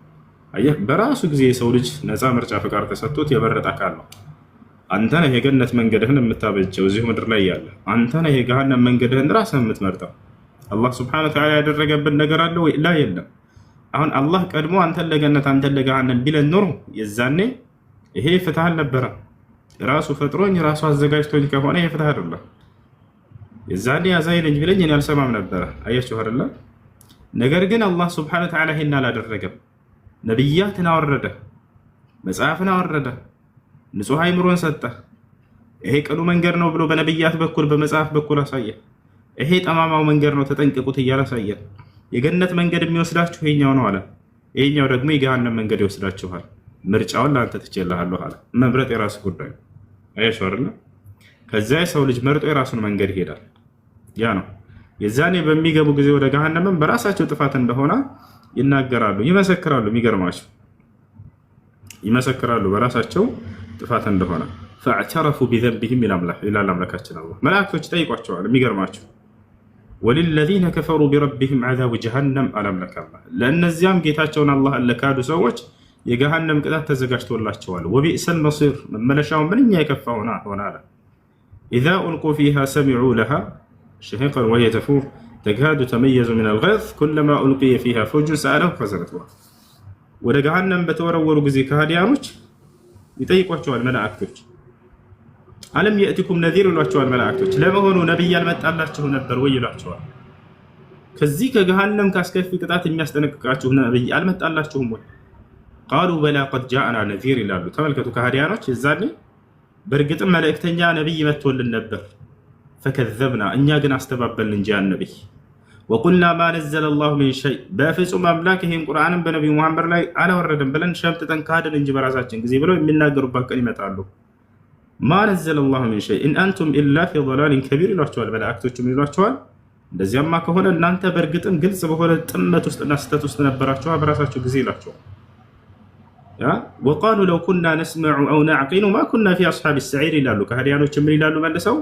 አየህ፣ በራሱ ጊዜ የሰው ልጅ ነፃ ምርጫ ፍቃድ ተሰጥቶት የመረጠ አካል ነው። አንተ ነህ የገነት መንገድህን የምታበጀው እዚሁ ምድር ላይ ያለ፣ አንተ ነህ የገሃነም መንገድህን ራስህ የምትመርጠው። አላህ ስብሐነሁ ወተዓላ ያደረገብን ነገር አለ ወይ? ላ የለም። አሁን አላህ ቀድሞ አንተን ለገነት አንተን ለገሃነም ቢለን ኖሮ የዛኔ ይሄ ፍትህ አልነበረም። ራሱ ፈጥሮኝ ራሱ አዘጋጅቶኝ ከሆነ ይሄ ፍትህ አይደለም። የዛኔ አዛኝ ነኝ ቢለኝ እኔ አልሰማም ነበረ። አያችሁ አይደለ? ነገር ግን አላህ ስብሐነሁ ወተዓላ ይሄን አላደረገም። ነቢያትን አወረደ፣ መጽሐፍን አወረደ፣ ንጹህ አይምሮን ሰጠ። ይሄ ቅኑ መንገድ ነው ብሎ በነቢያት በኩል በመጽሐፍ በኩል አሳየ። ይሄ ጠማማው መንገድ ነው ተጠንቅቁት እያለ አሳየ። የገነት መንገድ የሚወስዳችሁ ይሄኛው ነው አለ። ይሄኛው ደግሞ የገሃነም መንገድ ይወስዳችኋል። ምርጫውን ለአንተ ትቼልሃለሁ አለ። መምረጥ የራሱ ጉዳይ ነው። አያችሁ አይደለ? ከዚያ የሰው ልጅ መርጦ የራሱን መንገድ ይሄዳል። ያ ነው የዛኔ በሚገቡ ጊዜ ወደ ገሃነምም በራሳቸው ጥፋት እንደሆነ ይናገራሉ፣ ይመሰክራሉ። የሚገርማቸው ይመሰክራሉ በራሳቸው ጥፋት እንደሆነ። ፈዕተረፉ ቢዘንቢሂም ይላል አምላካችን አላህ። መላእክቶች ጠይቋቸዋል። የሚገርማቸው ወሊለዚነ ከፈሩ ቢረቢሂም ዐዛቡ ጀሃነም አላምላክ አላህ። ለእነዚያም ጌታቸውን አላህ ለካዱ ሰዎች የገሃነም ቅጣት ተዘጋጅቶላቸዋል። ወቢእሰል መሲር መመለሻው ምንኛ የከፋ ሆነ አለ። ኢዛ ኡልቁ ፊሃ ሰሚዑ ለሃ ሸሂቀን ወሂየ ተፉር ተካዱ ተመየዙ ሚነል ገይዝ ኩለማ ኡልቂየ ፊሃ ፈውጁን ሰአለሁም ኸዘነቱሃ። ወደ ገሃነም በተወረወሩ ጊዜ ከሃዲያኖች ይጠይቋቸዋል መላእክቶች። አለም የእቲኩም ነዚር ይሏቸዋል መላእክቶች። ለመሆኑ ነቢይ ያልመጣላችሁ ነበር ወይ ይሏቸዋል። ከዚህ ከገሃነም ካስከፊ ቅጣት የሚያስጠነቅቃችሁ ነቢይ አልመጣላችሁም ወይ? ቃሉ በላ ቀድ ጃአና ነዚር ይላሉ። ተመልከቱ ከሃዲያኖች የዛኔ በእርግጥም መልእክተኛ ነቢይ መጥቶልን ነበር። ፈከዘብና እኛ ግን አስተባበልን እንጂ ያን ነቢይ። ወቁልና ማ ነዘለ ላሁ ሚን ሸይ በፍጹም አምላክ ይሄን ቁርአንን በነቢዩ መሐመድ ላይ አላወረድም ብለን ሸምጥጠን ካድን እንጂ በራሳችን ጊዜ ብለው የሚናገሩበት ቀን ይመጣሉ። ማ ነዘለ ላሁ ሚን ሸይ ኢን አንቱም ኢላ ፊ ضላሊን ከቢር ይሏቸዋል መላእክቶችም ይሏቸዋል። እንደዚያማ ከሆነ እናንተ በእርግጥም ግልጽ በሆነ ጥመት ውስጥና ስህተት ውስጥ ነበራችኋ በራሳችሁ ጊዜ ይሏቸዋል። ወቃሉ ለው ኩና ነስመዑ አው ነዕቂሉ ማ ኩና ፊ አስሓቢ ሰዒር ይላሉ። ከሃዲያኖች ምን ይላሉ መልሰው?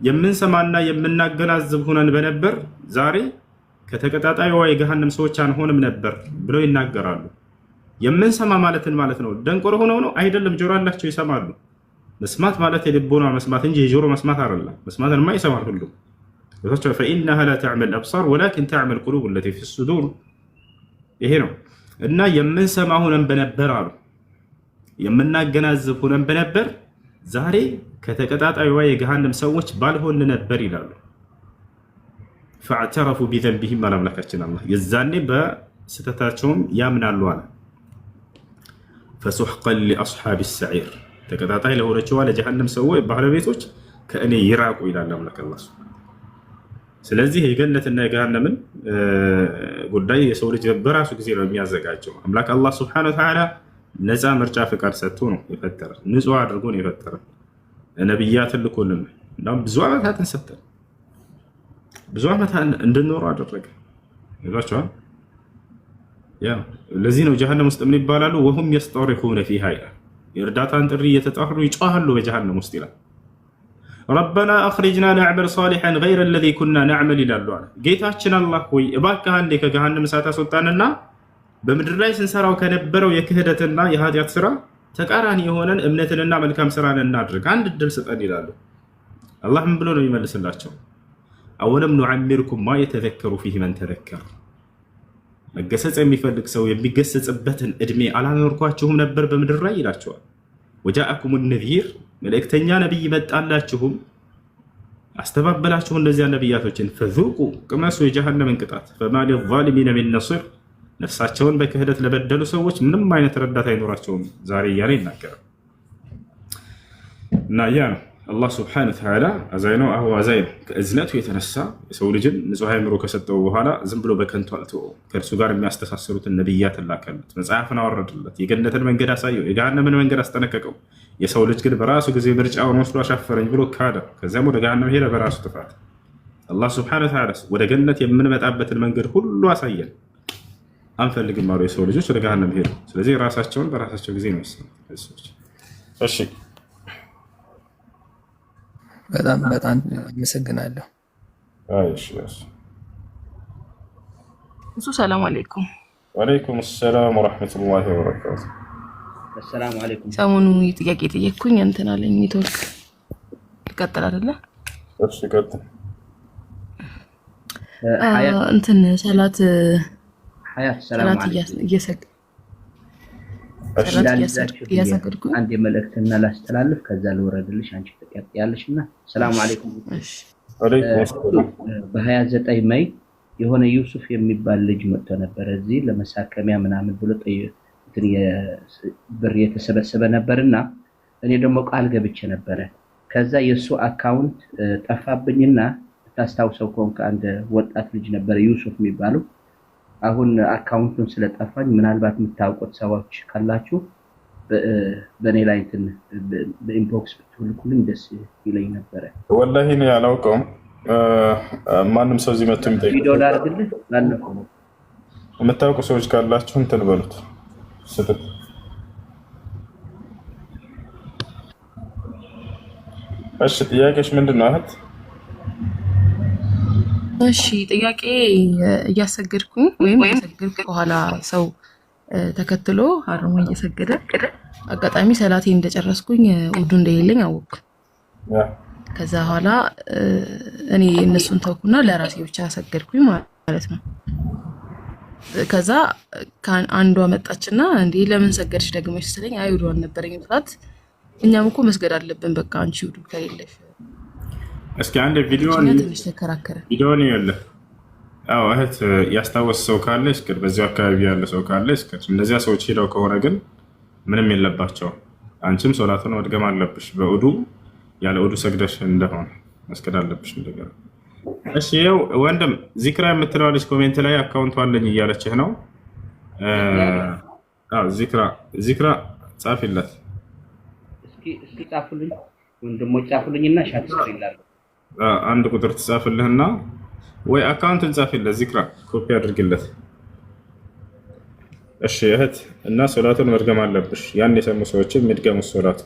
የምንሰማና የምናገናዝብ ሆነን በነበር ዛሬ ከተቀጣጣይዋ የገሃነም ሰዎች አንሆንም ነበር ብለው ይናገራሉ። የምንሰማ ማለት ነው ደንቆሮ ሆነው ነው አይደለም። ጆሮ አላቸው ይሰማሉ። መስማት ማለት የልቦና መስማት እንጂ የጆሮ መስማት አይደለም። መስማትንማ ይሰማል ሁሉ فإنها لا تعمل الأبصار ولكن تعمل القلوب التي في الصدور ይሄ ነው እና የምንሰማ ሆነን በነበር አሉ የምናገናዝብ ሆነን በነበር ዛሬ ከተቀጣጣይዋ የገሃነም ሰዎች ባልሆን ነበር ይላሉ። فاعترفوا بذنبهم አምላካችን አላህ የዛኔ በስተታቸውም ያምናሉ አለ። فسحقا لأصحاب السعير ተቀጣጣይ ለሆነችዋ ለጀሃነም ሰዎች ባለቤቶች ከእኔ ይራቁ ይላል አምላክ አላህ። ስለዚህ የገነትና የገሃነምን ጉዳይ የሰው ልጅ በራሱ ጊዜ ነው የሚያዘጋጀው። አምላክ አላህ Subhanahu Wa Ta'ala ነፃ ምርጫ ፍቃድ ሰጥቶ ነው የፈጠረ፣ ንጹህ አድርጎ ነው የፈጠረ። ነብያትን ልኮልን እንደውም ብዙ ዓመታትን ሰጠን፣ ብዙ ዓመታትን እንድንኖር አደረገ። ይሏቸዋል ያ ለዚህ ነው ጀሃነም ውስጥ ምን ይባላሉ? وهم يصطرخون فيها የእርዳታን ጥሪ እየተጣሩ ይጮሃሉ በጀሃነም ውስጥ ይላል። ረበና አኽሪጅና ነዕመል ሷሊሐን ገይረ አለዚ ኩና ነዕመል ይላሉ አለ። ጌታችን አላህ ሆይ እባክህ አንዴ ከገሃነም እሳት አስወጣንና በምድር ላይ ስንሰራው ከነበረው የክህደትና የኃጢአት ስራ ተቃራኒ የሆነን እምነትንና መልካም ስራን እናድርግ፣ አንድ እድል ስጠን ይላሉ። አላህ ምን ብሎ ነው የሚመልስላቸው? አወለም ኑዓሚርኩም ማ የተዘከሩ ፊህ መን ተዘከር፣ መገሰጽ የሚፈልግ ሰው የሚገሰጽበትን እድሜ አላኖርኳችሁም ነበር በምድር ላይ ይላቸዋል። ወጃአኩም ነዚር መልእክተኛ ነብይ መጣላችሁም አስተባበላችሁ እነዚያ ነብያቶችን ፈዙቁ ቅመሱ የጀሃነምን ቅጣት ፈማ ሊዛሊሚነ ሚን ነሲር ነፍሳቸውን በክህደት ለበደሉ ሰዎች ምንም አይነት ረዳት አይኖራቸውም ዛሬ እያለ ይናገራል። እና ያ ነው አላህ Subhanahu Wa Ta'ala አዛኝ ነው። አዛኝ ከእዝነቱ የተነሳ የሰው ልጅን ንጹህ አእምሮ ከሰጠው በኋላ ዝም ብሎ በከንቱ አልተወው። ከእርሱ ጋር የሚያስተሳስሩትን ነብያት ላከለት፣ መጽሐፍን አወረደለት፣ የገነትን መንገድ አሳየው፣ የገሃነምን መንገድ አስጠነቀቀው። የሰው ልጅ ግን በራሱ ጊዜ ምርጫውን ወስዶ አሻፈረኝ ብሎ ካደ። ከዚያም ወደ ገሃነም ሄደ በራሱ ጥፋት። አላህ Subhanahu Wa Ta'ala ወደ ገነት የምንመጣበትን መንገድ ሁሉ አሳየን። አንፈልግም አሉ የሰው ልጆች ወደ ገሃነም ሄዱ። ስለዚህ ራሳቸውን በራሳቸው ጊዜ ነው የወሰኑት። እሺ በጣም አመሰግናለሁ። ሰላም አለይኩም። ወአለይኩም ሰላም ወራህመቱላሂ ወበረካቱ። ሰላም አለይኩም። ሰሞኑ ጥያቄ ጠየቅኩኝ እንትን አለኝ ኔትወርክ ይቀጥል አይደለ? እሺ ቀጥል። እንትን ሰላት ሰላም እየሰገድኩ አንድ መልእክትና ላስተላልፍ ከዛ ልወረድልሽ አንቺ ትቀጥያለሽና። ሰላም አለይኩም። በ29 ሜይ የሆነ ዩሱፍ የሚባል ልጅ መጥቶ ነበር እዚህ ለመሳከሚያ ምናምን ብሎ ብር የተሰበሰበ ነበርና እኔ ደግሞ ቃል ገብቼ ነበረ። ከዛ የሱ አካውንት ጠፋብኝና ታስታውሰው ከሆንክ አንድ ወጣት ልጅ ነበር ዩሱፍ የሚባለው። አሁን አካውንቱን ስለጠፋኝ ምናልባት የምታውቁት ሰዎች ካላችሁ በኔ ላይ እንትን በኢንቦክስ ብትልኩልኝ ደስ ይለኝ ነበር። ወላሂ እኔ አላውቀውም። ማንም ሰው እዚህ መጥቶ የሚጠይቅ ቪዲዮ ላድርግልህ ባለፈው የምታውቁ ሰዎች ካላችሁ እንትን በሉት ስጥት። እሺ ጥያቄሽ ምንድን ነው እህት? እሺ ጥያቄ እያሰገድኩኝ ወይም እየሰገድኩ በኋላ ሰው ተከትሎ አርሞ እየሰገደ አጋጣሚ ሰላቴ እንደጨረስኩኝ ውዱ እንደሌለኝ አወቅኩ። ከዛ በኋላ እኔ እነሱን ተውኩና ለራሴ ብቻ ሰገድኩኝ ማለት ነው። ከዛ አንዷ መጣችና እንዴ ለምን ሰገድሽ ደግሞ ስትለኝ አይ ውዱ አልነበረኝም ብላት፣ እኛም እኮ መስገድ አለብን በቃ አንቺ ውዱ ከሌለሽ እስኪ አንድ ቪዲዮን ይኸውልህ። አዎ እህት ያስታወስ ሰው ካለ እስከ በዚያው አካባቢ ያለ ሰው ካለ እስከ እነዚያ ሰዎች ሄደው ከሆነ ግን ምንም የለባቸው። አንቺም ሶላቱን መድገም አለብሽ በኡዱ ያለ ኡዱ ሰግደሽ እንደሆነ መስገድ አለብሽ እንደገና። እሺ ይኸው ወንድም ዚክራ የምትለው ልጅ ኮሜንት ላይ አካውንቱ አለኝ እያለችህ ነው። አዎ ዚክራ ጻፊለት እስኪ ጻፉልኝ ወንድሞች ጻፉልኝና ሻት ይላል። አንድ ቁጥር ትጻፍልህና ወይ አካውንትን ጻፍለት ዚክራ ኮፒ አድርግለት። እሺ እህት እና ሶላቱን መድገም አለብሽ። ያን የሰሙ ሰዎችን የሚድገሙ ሶላቱ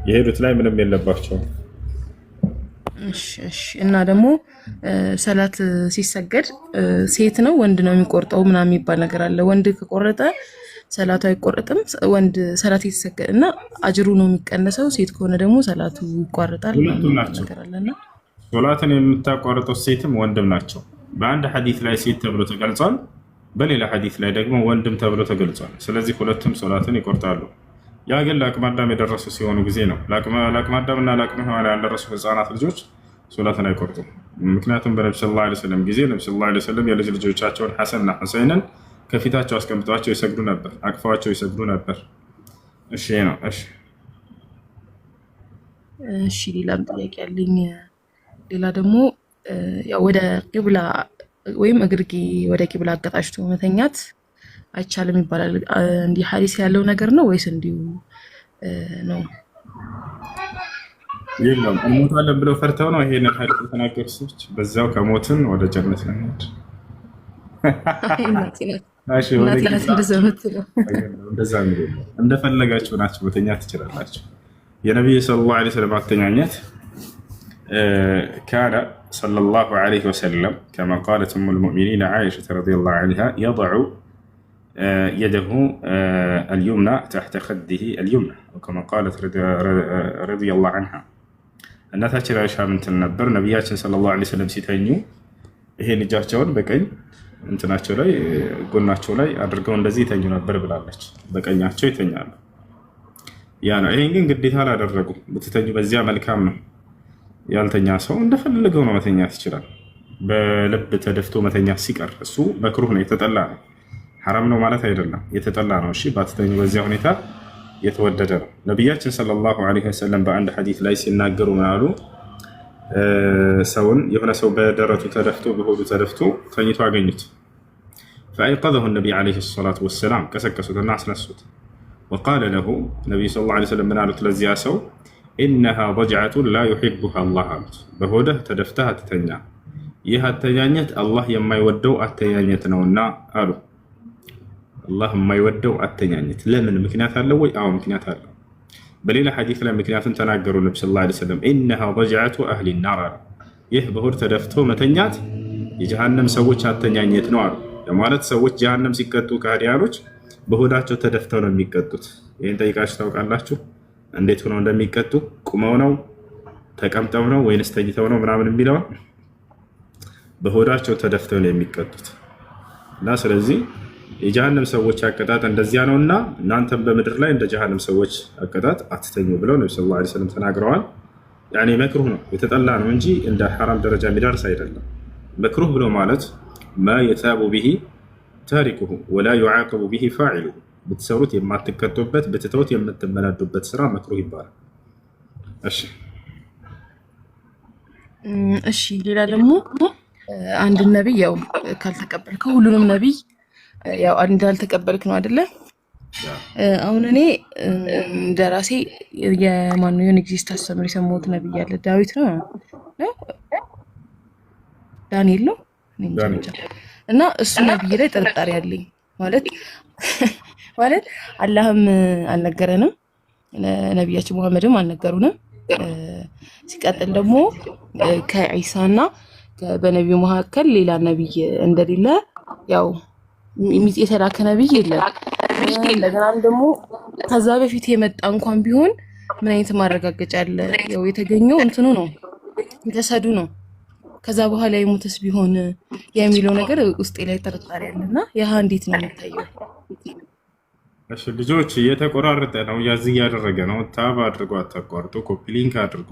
የሄዱት ላይ ምንም የለባቸውም። እሺ እና ደግሞ ሰላት ሲሰገድ ሴት ነው ወንድ ነው የሚቆርጠው ምናምን የሚባል ነገር አለ። ወንድ ከቆረጠ ሰላቱ አይቆረጥም። ወንድ ሰላት የተሰገደ እና አጅሩ ነው የሚቀነሰው። ሴት ከሆነ ደግሞ ሰላቱ ይቋረጣል ነገር አለና ሶላትን የምታቋርጠው ሴትም ወንድም ናቸው። በአንድ ሐዲስ ላይ ሴት ተብሎ ተገልጿል፣ በሌላ ሐዲስ ላይ ደግሞ ወንድም ተብሎ ተገልጿል። ስለዚህ ሁለቱም ሶላትን ይቆርጣሉ። ያ ግን ለአቅመ አዳም የደረሱ ሲሆኑ ጊዜ ነው። ለአቅመ አዳም እና ለአቅመ ሔዋን ያልደረሱ ህፃናት ልጆች ሶላትን አይቆርጡም። ምክንያቱም በነቢ ሰለላሁ ዐለይሂ ወሰለም ጊዜ ነቢ ሰለላሁ ዐለይሂ ወሰለም የልጅ ልጆቻቸውን ሐሰንና ሁሰይንን ከፊታቸው አስቀምጧቸው ይሰግዱ ነበር፣ አቅፈዋቸው ይሰግዱ ነበር። እሺ ነው። እሺ ሌላም ጥያቄ ያለኝ ሌላ ደግሞ ያው ወደ ቂብላ ወይም እግርጌ ወደ ቂብላ አጋጣሽቶ መተኛት አይቻልም ይባላል። እንዲህ ሐዲስ ያለው ነገር ነው ወይስ እንዲሁ ነው? የለም እንሞታለን ብለው ፈርተው ነው ይሄንን ሐዲስ የተናገሩ ሰዎች በዛው ከሞትን ወደ ጀነት ነው። እንደፈለጋችሁ ናችሁ መተኛት ትችላላችሁ። የነቢዩ ሰለላሁ ዐለይሂ ወሰለም አተኛኘት ካነ ሰለላሁ ዐለይሂ ወሰለም ከማ ቃለት ኡሙል ሙእሚኒን ዓኢሸተ ረዲየላሁ ዐንሃ የضዑ የደሁ አልዩምና ተሕተ ኸዲሂ አልዩምና ከማ ቃለት ረዲየላሁ ዐንሃ። እናታችን አይሻ ምን ትል ነበር? ነቢያችን ሰለላሁ ዐለይሂ ወሰለም ሲተኙ ይሄን እጃቸውን በቀኝ እንትናቸው ላይ ጎናቸው ላይ አድርገው እንደዚህ ይተኙ ነበር ብላለች። በቀኛቸው ይተኛሉ። ያ ነው። ይሄን ግን ግዴታ አላደረጉም። ብትተኙ በዚያ መልካም ነው። ያልተኛ ሰው እንደፈለገው ነው መተኛት ይችላል። በልብ ተደፍቶ መተኛት ሲቀር እሱ መክሩህ ነው፣ የተጠላ ነው። ሐራም ነው ማለት አይደለም፣ የተጠላ ነው። እሺ ባትተኙ በዚያ ሁኔታ የተወደደ ነው። ነቢያችን ሰለላሁ ዐለይሂ ወሰለም በአንድ ሐዲስ ላይ ሲናገሩ ምን አሉ? ሰውን የሆነ ሰው በደረቱ ተደፍቶ በሆዱ ተደፍቶ ተኝቶ አገኙት። ፈአይቀዘሁ ነቢይ ዐለይሂ ሰላቱ ወሰላም ቀሰቀሱትና አስነሱት። ወቃለ ለሁ ነቢዩ ሰለላሁ ዐለይሂ ወሰለም ምን አሉት? ለዚያ ሰው ኢነሃ ضጅዐቱን ላ ዩሒቡሃ አላህ አሉት። በሆድህ ተደፍተህ አትተኛ፣ ይህ አተኛኘት አላህ የማይወደው አተኛኘት ነውና አሉ። አላህ የማይወደው አተኛኘት ለምን? ምክንያት አለው ወይ? አዎ ምክንያት አለው። በሌላ ሐዲስ ላይ ምክንያቱም ተናገሩ ነቢ ሰለላሁ ዐለይሂ ወሰለም ኢነሃ ضጅዐቱ አህሊ ናር አሉ። ይህ በሆድ ተደፍቶ መተኛት የጀሃነም ሰዎች አተኛኘት ነው አሉ። ማለት ሰዎች ጀሃነም ሲቀጡ ከሃዲያኖች በሆዳቸው ተደፍተው ነው የሚቀጡት። ይህን ጠይቃችሁ ታውቃላችሁ? እንዴት ሆነው እንደሚቀጡ? ቁመው ነው ተቀምጠው ነው ወይንስ ተኝተው ነው ምናምን የሚለው በሆዳቸው ተደፍተው ነው የሚቀጡት። እና ስለዚህ የጀሃነም ሰዎች አቀጣጥ እንደዚያ ነውና እናንተም በምድር ላይ እንደ ጀሃነም ሰዎች አቀጣጥ አትተኙ ብለው ነብዩ ሰለላሁ ዐለይሂ ወሰለም ተናግረዋል። ያኔ መክሩህ ነው፣ የተጠላ ነው እንጂ እንደ ሐራም ደረጃ የሚደርስ አይደለም። መክሩህ ብሎ ማለት ማ የታቡ ቢሂ ታሪኩሁ ወላ ዩዓቀቡ ቢሂ ፋዒሉሁ፣ ብትሰሩት የማትቀጡበት ብትተውት የምትመናዱበት ስራ መክሩህ ይባላል። እሺ ሌላ ደግሞ አንድ ነብይ ያው ካልተቀበልከው ሁሉንም ነብይ ያው እንዳልተቀበልክ ነው አይደለ? አሁን እኔ እንደራሴ የማነው የሆነ ጊዜ ስታስተምር የሰማሁት ነብይ አለ። ዳዊት ነው ዳንኤል ነው እና እሱ ነብይ ላይ ጥርጣሬ አለኝ። ማለት አላህም አልነገረንም፣ ነቢያችን ሙሐመድም አልነገሩንም። ሲቀጥል ደግሞ ከዒሳና በነቢዩ መካከል ሌላ ነብይ እንደሌለ ያው የተላከ ነብይ የለም። እንደገናም ደግሞ ከዛ በፊት የመጣ እንኳን ቢሆን ምን አይነት ማረጋገጫ አለ? ያው የተገኘው እንትኑ ነው የተሰዱ ነው። ከዛ በኋላ የሞተስ ቢሆን የሚለው ነገር ውስጤ ላይ ጥርጣሬ አለና ያ እንዴት ነው የሚታየው? እሺ ልጆች እየተቆራረጠ ነው፣ ያዝ እያደረገ ነው። ታብ አድርጎ አታቋርጡ፣ ኮፒ ሊንክ አድርጉ።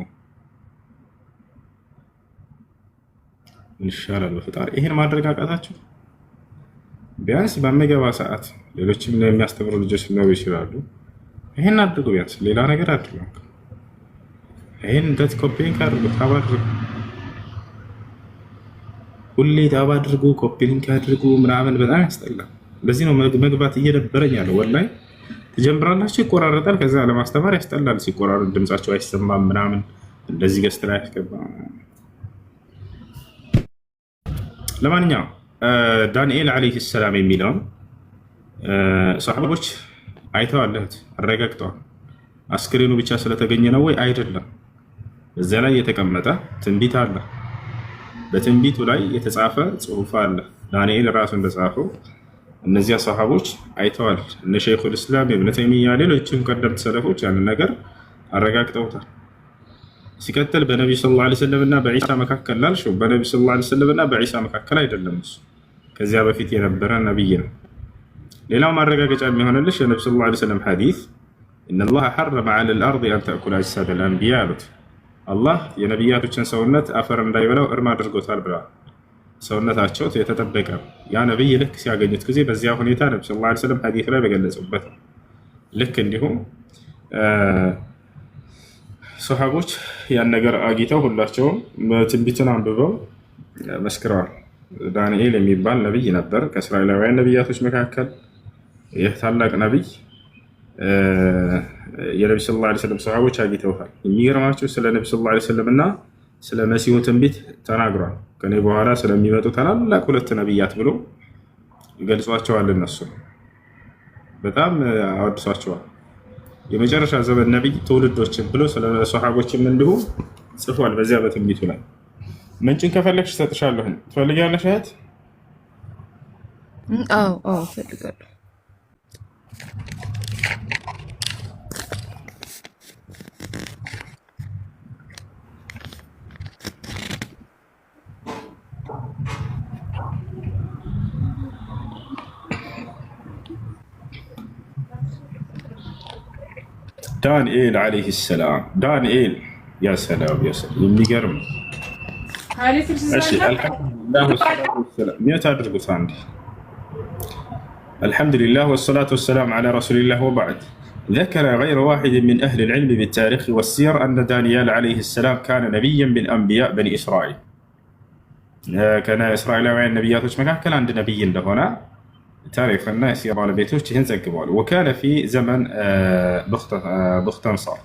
ምን ይሻላል በፈጣሪ ይሄን ማድረግ አቃታችሁ? ቢያንስ በሚገባ ሰዓት ሌሎችም የሚያስተምሩ ልጆች ሊኖሩ ይችላሉ። ይሄን አድርጉ፣ ቢያንስ ሌላ ነገር አድርጉ። ይሄን እንደት ኮፒ ሊንክ አድርጉ፣ ታብ አድርጉ። ሁሌ ታብ አድርጉ፣ ኮፒ ሊንክ አድርጉ ምናምን በጣም ያስጠላል። ለዚህ ነው መግባት እየደበረኝ ያለው። ወላሂ ትጀምራላችሁ፣ ይቆራረጣል። ከዛ ለማስተማር ያስጠላል። ሲቆራረጥ ድምጻቸው አይሰማም ምናምን እንደዚህ ገስት ላይ ያስገባል። ለማንኛውም ዳንኤል ዓለይሂ ሰላም የሚለውን ሰሃቦች አይተዋል፣ አረጋግጠዋል። አስክሬኑ ብቻ ስለተገኘ ነው ወይ? አይደለም። በዚያ ላይ የተቀመጠ ትንቢት አለ። በትንቢቱ ላይ የተጻፈ ጽሑፍ አለ። ዳንኤል ራሱ እንደጻፈው እነዚያ ሰሃቦች አይተዋል። እነ ሸይኹል ኢስላም ኢብኑ ተይሚያ ሌሎችም ቀደምት ሰለፎች ያንን ነገር አረጋግጠውታል። ሲቀጥል በነብዩ ሰለላሁ ዐለይሂ ወሰለም እና በዒሳ መካከል ላልሽው በነብዩ ሰለላሁ ዐለይሂ ወሰለም እና በዒሳ መካከል አይደለም። እሱ ከዚያ በፊት የነበረ ነብይ ነው። ሌላው ማረጋገጫ የሚሆንልሽ የነብዩ ሰለላሁ ዐለይሂ ወሰለም ሐዲስ ኢነላህ ሐረመ ዐለል አርድ አን ተእኩለ አጅሳደል አንቢያ አሉት። አላህ የነቢያቶችን ሰውነት አፈር እንዳይበላው እርም አድርጎታል ብለዋል። ሰውነታቸው የተጠበቀ ያ ነብይ ልክ ሲያገኙት ጊዜ በዚያ ሁኔታ ነብዩ ሰለላሁ ዐለይሂ ወሰለም ሐዲስ ላይ በገለጹበት ነው። ልክ እንዲሁም ሰሃቦች ያን ነገር አግኝተው ሁላቸውም ትንቢትን አንብበው መስክረዋል። ዳንኤል የሚባል ነብይ ነበር ከእስራኤላውያን ነቢያቶች መካከል። ይህ ታላቅ ነብይ የነብዩ ሰለላሁ ዐለይሂ ወሰለም ሰሃቦች አግኝተውታል። የሚገርማቸው ስለ ነብዩ ሰለላሁ ዐለይሂ ወሰለም እና ስለ መሲሁ ትንቢት ተናግሯል። ከኔ በኋላ ስለሚመጡ ታላላቅ ሁለት ነብያት ብሎ ይገልጿቸዋል። እነሱ በጣም አወድሷቸዋል። የመጨረሻ ዘመን ነብይ ትውልዶችን ብሎ ስለ ሰሃቦችም እንዲሁ ጽፏል። በዚያ በትንቢቱ ላይ ምንጭን ከፈለግሽ እሰጥሻለሁ። ትፈልጊያለሽ እህት? አዎ እፈልጋለሁ። ዳንኤል ዓለይሂ ሰላም ዳንኤል ያ ሰላም የሚገርም ሚት አድርጉት አንዴ። አልሐምዱሊላህ ወሰላቱ ወሰላም ዓላ ረሱሊላህ ወበዕድ ذكر غير واحد من أهل العلم بالتاريخ والسير أن دانيال عليه السلام كان نبيا من أنبياء بني إسرائيل. كان إسرائيلاوين نبياتوች መካከል አንድ ነብይ እንደሆነ ታሪክና የሲራ ባለቤቶች ይህን ዘግበዋል። وكان في زمن بختنصر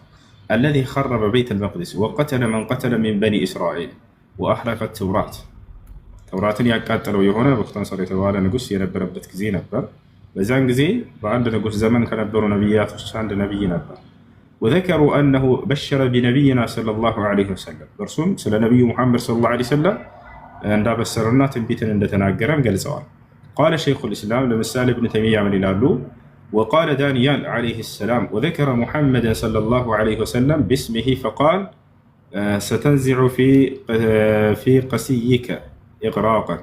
الذي خرب بيت المقدس وقتل من قتل من بني إسرائيل وأحرق التوراة. ተውራትን ያቃጠለው የሆነ በختنصر የተባለ ንጉስ የነበረበት ጊዜ ነበር። በዛን ጊዜ በአንድ ንጉስ ዘመን ከነበሩ ነብያቶች አንድ ነብይ ነበር። وذكروا أنه بشر بنبينا صلى الله عليه وسلم በርሱም ስለ ነብዩ ሙሐመድ صلى الله عليه وسلم እንዳበሰረና ትንቢትን እንደተናገረም ገልጸዋል። قال شيخ الإسلام لمثال ابن تيمية من الأرلو وقال دانيال عليه السلام وذكر محمد صلى الله عليه وسلم باسمه فقال ستنزع في قسيك إغراقا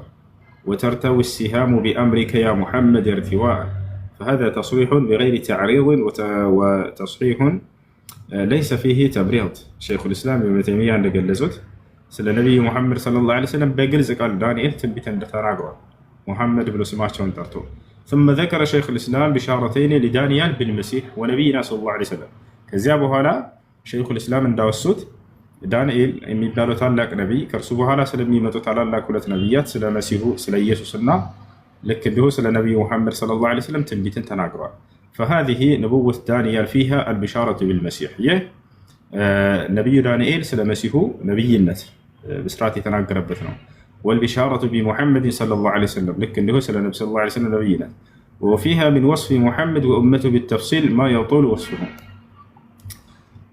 وترتوي السهام بأمرك يا محمد ارتواء. فهذا تصريح بغير تعريض وتصحيح ليس فيه تبريض. شيخ الإسلام ابن تيمية عند جلزت سل النبي محمد صلى الله عليه وسلم بجلز قال دانيال تنبتا لتراجع محمد بن سماعون ترتو. ثم ذكر شيخ الإسلام بشارتين لدانيال بالمسيح ونبينا صلى الله عليه وسلم. كذابوا هلا شيخ الإسلام انداوسوت ዳንኤል የሚባለው ታላቅ ነቢይ ከእርሱ በኋላ ስለሚመጡ ታላላቅ ሁለት ነቢያት ስለ መሲሁ ስለ ኢየሱስና ልክ እንዲሁ ስለ ነቢዩ ሙሐመድ ሰለላሁ ዐለይሂ ወሰለም ትንቢትን ተናግረዋል። فهذه نبوة دانيال فيها البشارة بالمسيح ይህ ነቢዩ ዳንኤል ስለ መሲሁ ነቢይነት ብስራት የተናገረበት ነው። والبشارة بمحمد صلى الله عليه وسلم ልክ እንዲሁ ስለ ነብዩ ሰለላሁ ዐለይሂ ወሰለም ነቢይነት وفيها من وصف محمد وأمته بالتفصيل ما يطول وصفه።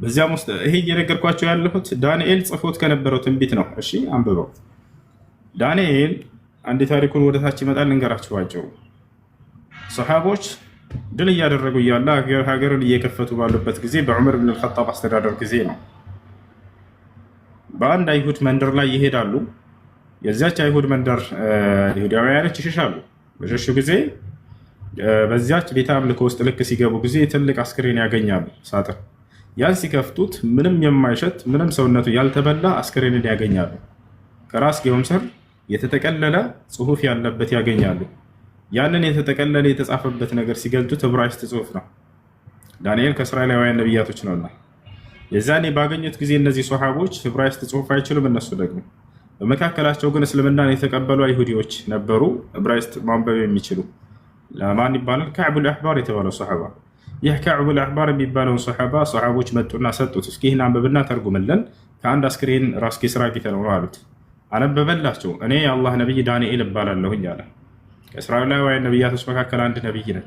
በዚያም ውስጥ ይሄ እየነገርኳቸው ያለሁት ዳንኤል ጽፎት ከነበረው ትንቢት ነው። እሺ አንብበው። ዳንኤል አንድ ታሪኩን ወደታች ይመጣል ልንገራችሁ ባጭሩ። ሰሃቦች ድል እያደረጉ እያለ ሀገርን እየከፈቱ ባሉበት ጊዜ በዑመር ብን አልኸጣብ አስተዳደር ጊዜ ነው። በአንድ አይሁድ መንደር ላይ ይሄዳሉ። የዚያች አይሁድ መንደር ይሁዳውያኖች ይሸሻሉ። በሸሹ ጊዜ በዚያች ቤተ አምልኮ ውስጥ ልክ ሲገቡ ጊዜ ትልቅ አስክሬን ያገኛሉ። ሳጥን ያን ሲከፍቱት ምንም የማይሸት ምንም ሰውነቱ ያልተበላ አስክሬንን ያገኛሉ። ከራስጌውም ስር የተጠቀለለ ጽሑፍ ያለበት ያገኛሉ። ያንን የተጠቀለለ የተጻፈበት ነገር ሲገልጡት ዕብራይስጥ ጽሑፍ ነው። ዳንኤል ከእስራኤላውያን ነቢያቶች ነውና የዛኔ ባገኙት ጊዜ እነዚህ ሶሐቦች ዕብራይስጥ ጽሑፍ አይችሉም። እነሱ ደግሞ በመካከላቸው ግን እስልምናን የተቀበሉ አይሁዲዎች ነበሩ፣ ዕብራይስጥ ማንበብ የሚችሉ። ለማን ይባላል? ከዕቡል አሕባር የተባለው ሶሐባ። ይህ ከዕቡል አሕባር የሚባለውን ሰሓቦች መጡና ሰጡት። እስኪ ይህን አንብብና ተርጉምልን፣ ከአንድ አስክሬን ራስጌ ስራ ጌተነው ነው አሉት። አነበበላቸው። እኔ የአላህ ነቢይ ዳንኤል እባላለሁኝ አለ። ከእስራኤላውያን ነቢያቶች መካከል አንድ ነቢይ ነኝ።